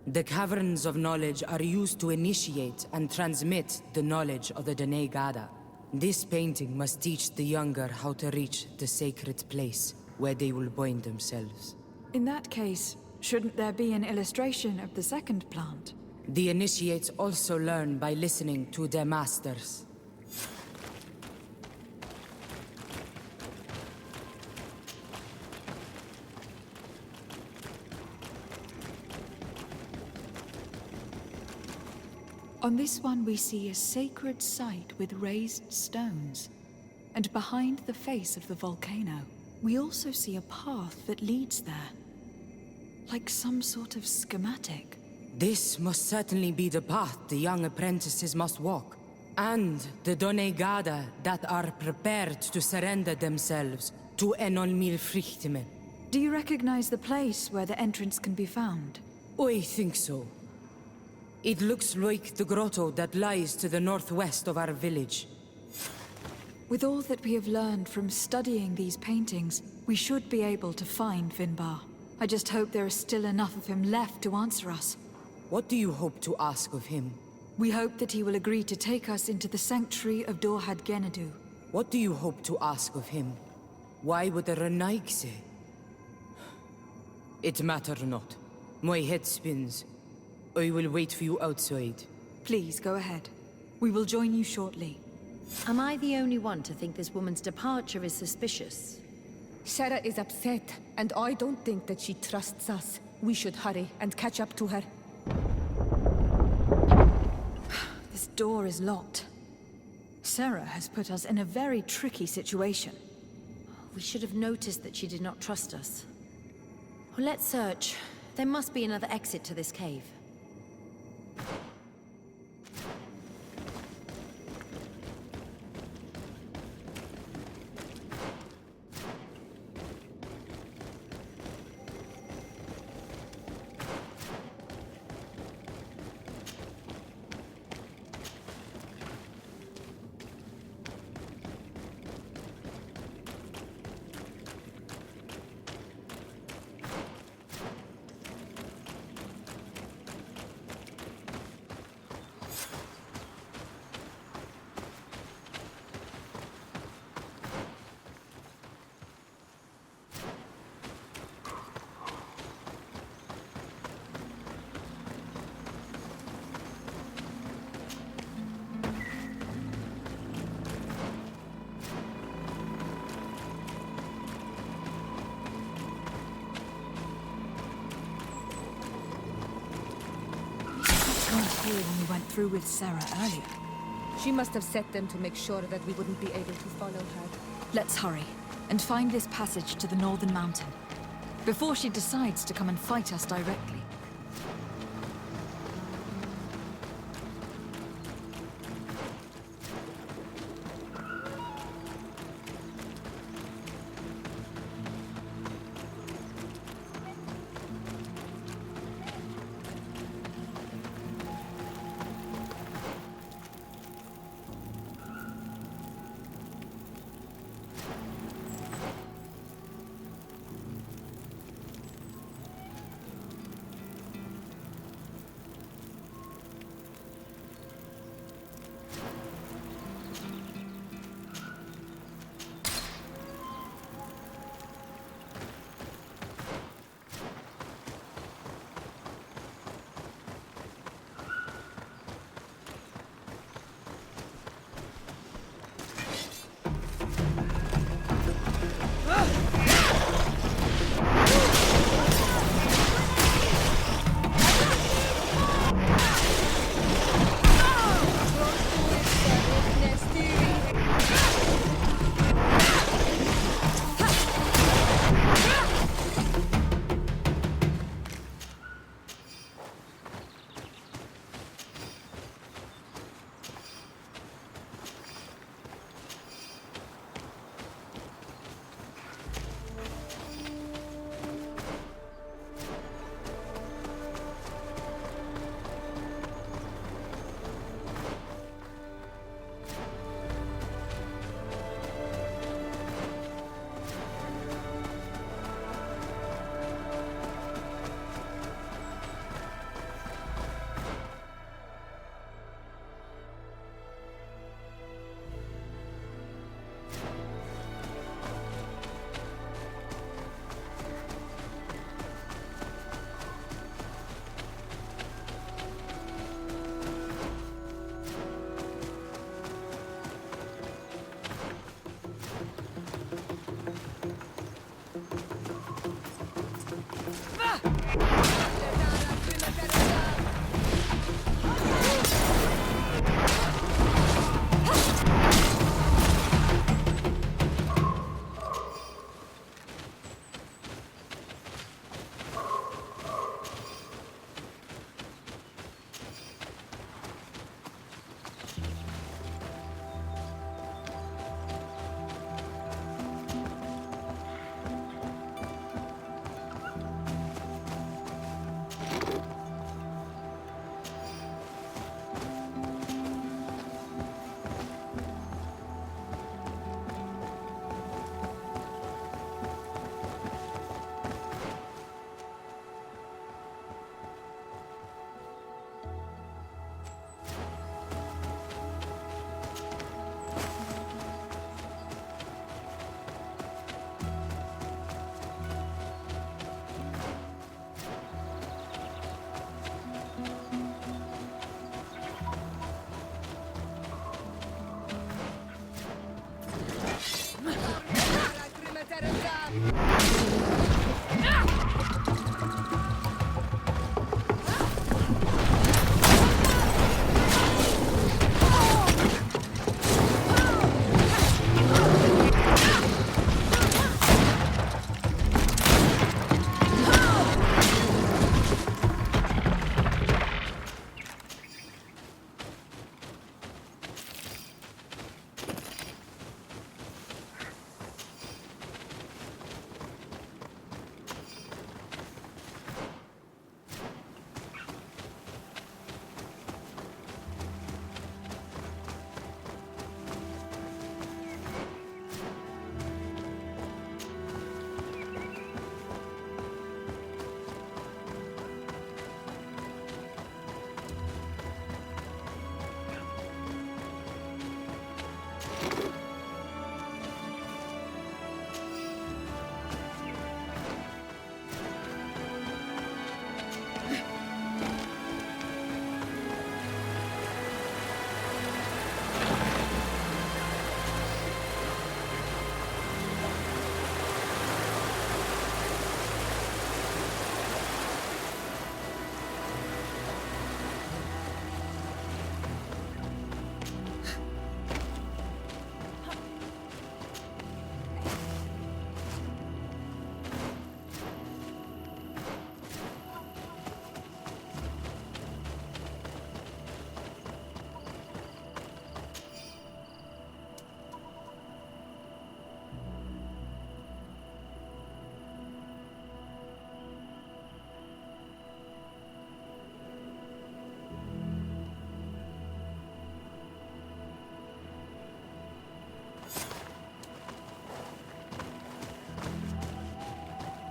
The caverns of knowledge are used to initiate and transmit the knowledge of the Dene Gada. This painting must teach the younger how to reach the sacred place where they will bind themselves. In that case, shouldn't there be an illustration of the second plant? The initiates also learn by listening to their masters. On this one we see a sacred site with raised stones. And behind the face of the volcano, we also see a path that leads there. Like some sort of schematic. This must certainly be the path the young apprentices must walk. And the Dene Gada that are prepared to surrender themselves to Enolmir Frichtimen. Do you recognize the place where the entrance can be found? I think so. It looks like the grotto that lies to the northwest of our village. With all that we have learned from studying these paintings, we should be able to find Finbar. I just hope there is still enough of him left to answer us. What do you hope to ask of him? We hope that he will agree to take us into the sanctuary of Dorhad Genadu. What do you hope to ask of him? Why would the Renaigse? It matter not. My head spins. I will wait for you outside. Please, go ahead. We will join you shortly. Am I the only one to think this woman's departure is suspicious? Sarah is upset, and I don't think that she trusts us. We should hurry and catch up to her. This door is locked. Sarah has put us in a very tricky situation. We should have noticed that she did not trust us. Well, let's search. There must be another exit to this cave. Here when we went through with Sarah earlier. She must have set them to make sure that we wouldn't be able to follow her. Let's hurry and find this passage to the northern mountain before she decides to come and fight us directly.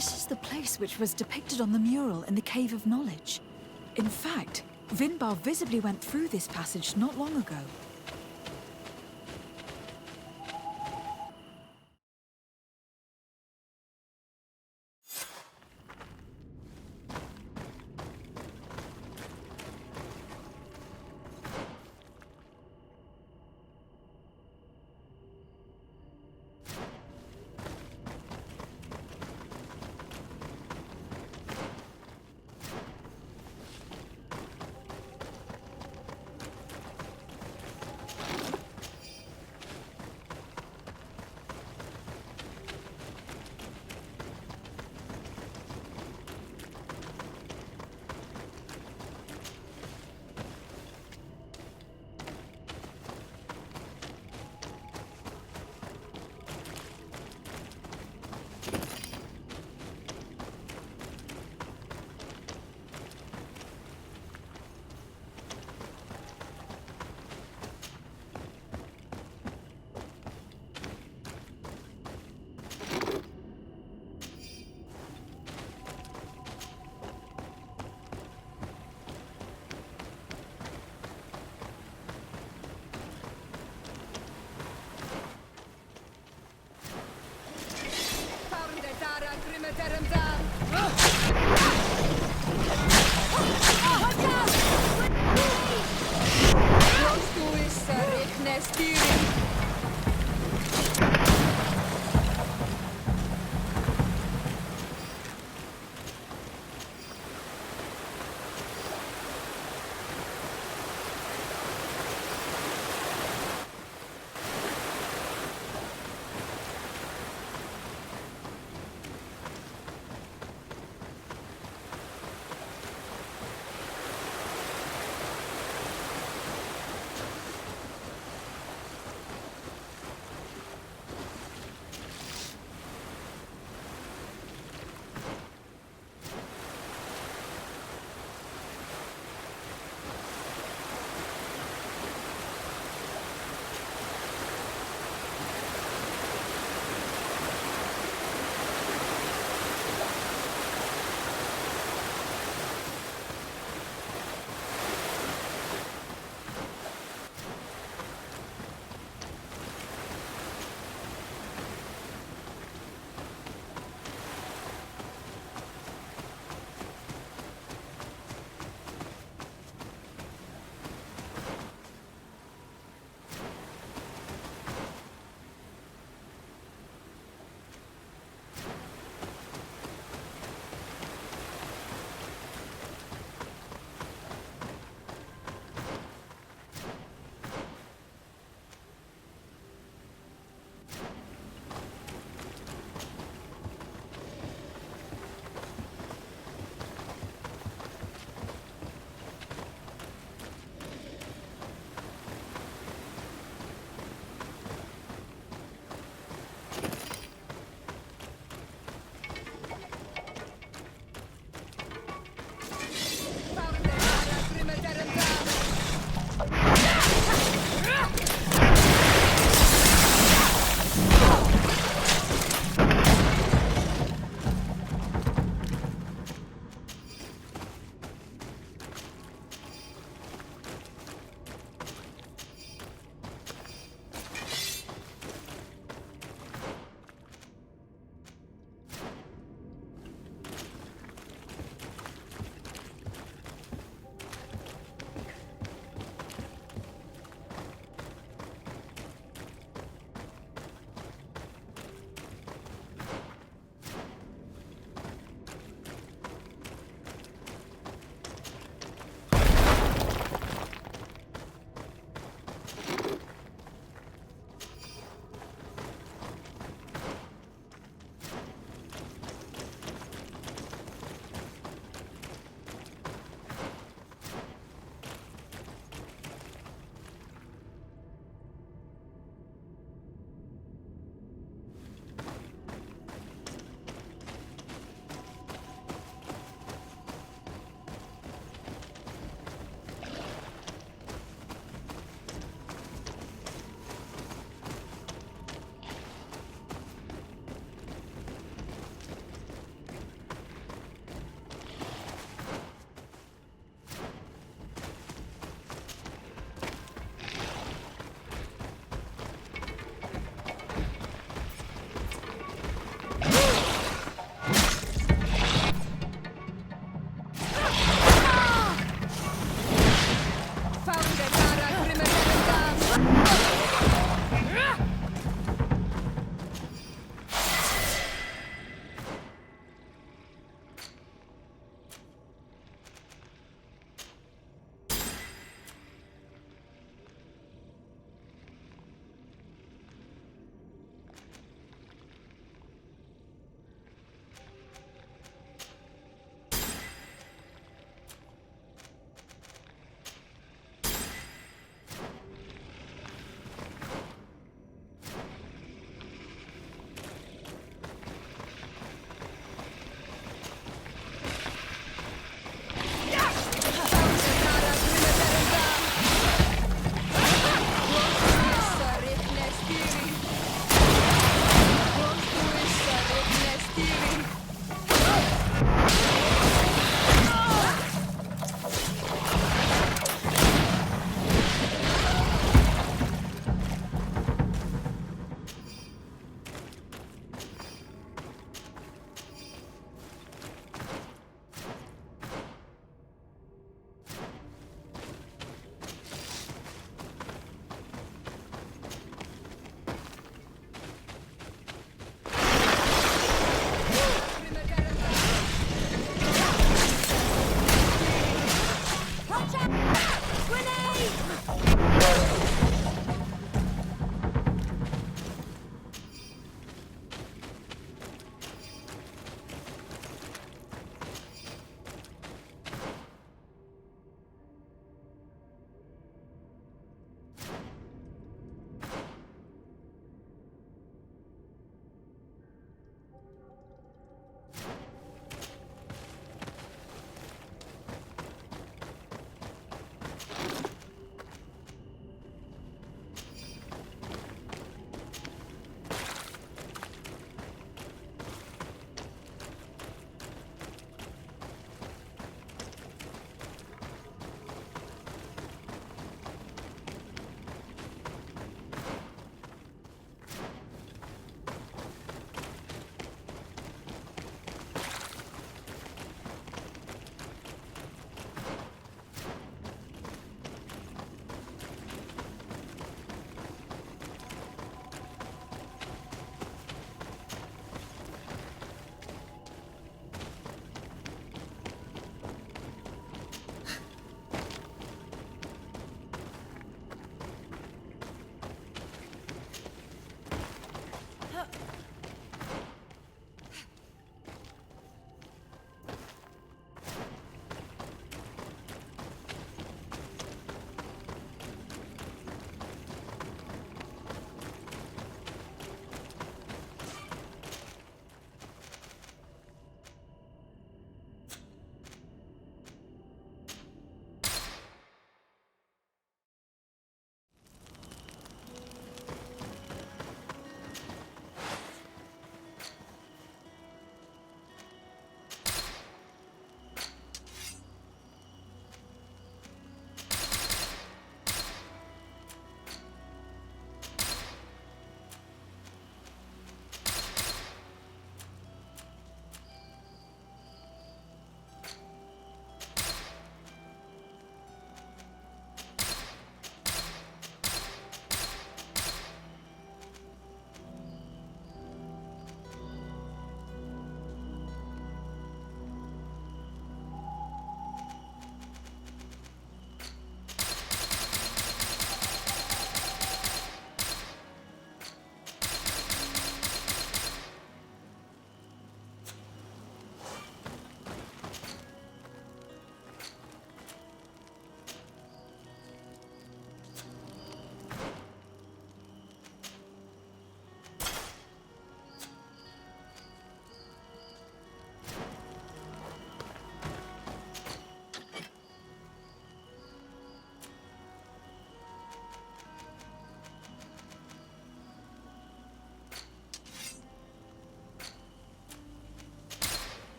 This is the place which was depicted on the mural in the Cave of Knowledge. In fact, Vinbar visibly went through this passage not long ago.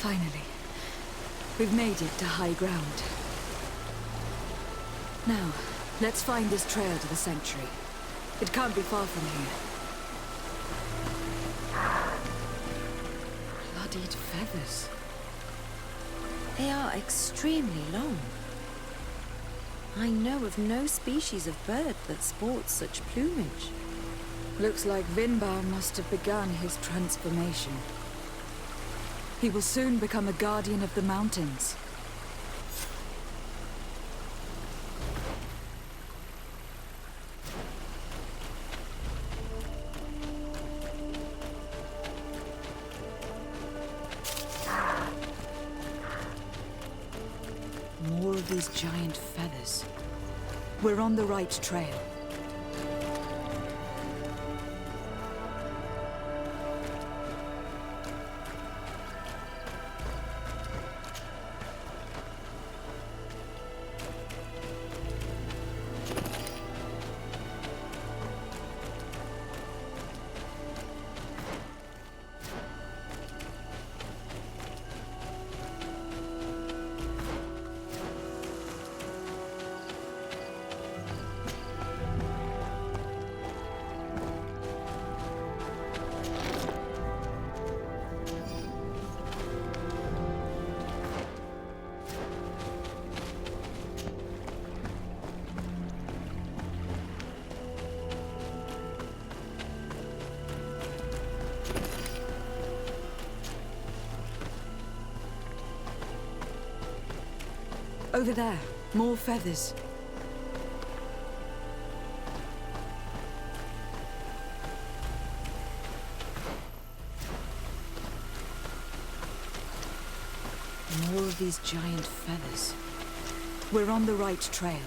Finally. We've made it to high ground. Now, let's find this trail to the sanctuary. It can't be far from here. Bloodied feathers. They are extremely long. I know of no species of bird that sports such plumage. Looks like Vinbar must have begun his transformation. He will soon become a guardian of the mountains. More of these giant feathers. We're on the right trail. Over there, more feathers. More of these giant feathers. We're on the right trail.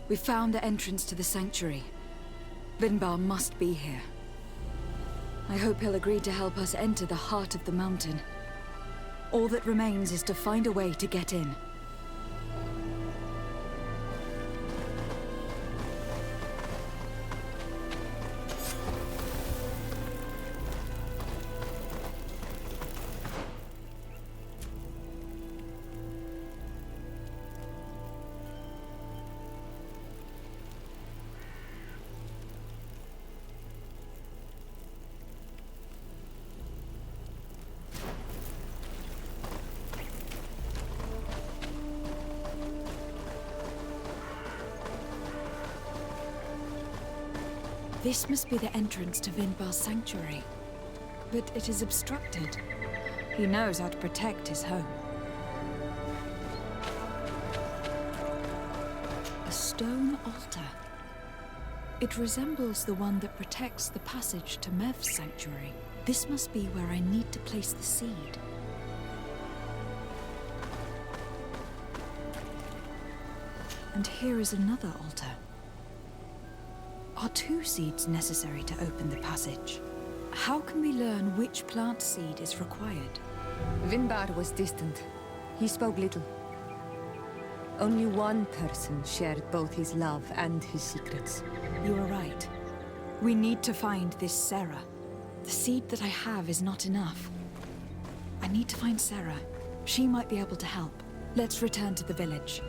We found the entrance to the sanctuary. Vinbar must be here. I hope he'll agree to help us enter the heart of the mountain. All that remains is to find a way to get in. This must be the entrance to Vinbar's sanctuary. But it is obstructed. He knows how to protect his home. A stone altar. It resembles the one that protects the passage to Mev's sanctuary. This must be where I need to place the seed. And here is another altar. Are 2 seeds necessary to open the passage? How can we learn which plant seed is required? Vinbar was distant. He spoke little. Only one person shared both his love and his secrets. You are right. We need to find this Sarah. The seed that I have is not enough. I need to find Sarah. She might be able to help. Let's return to the village.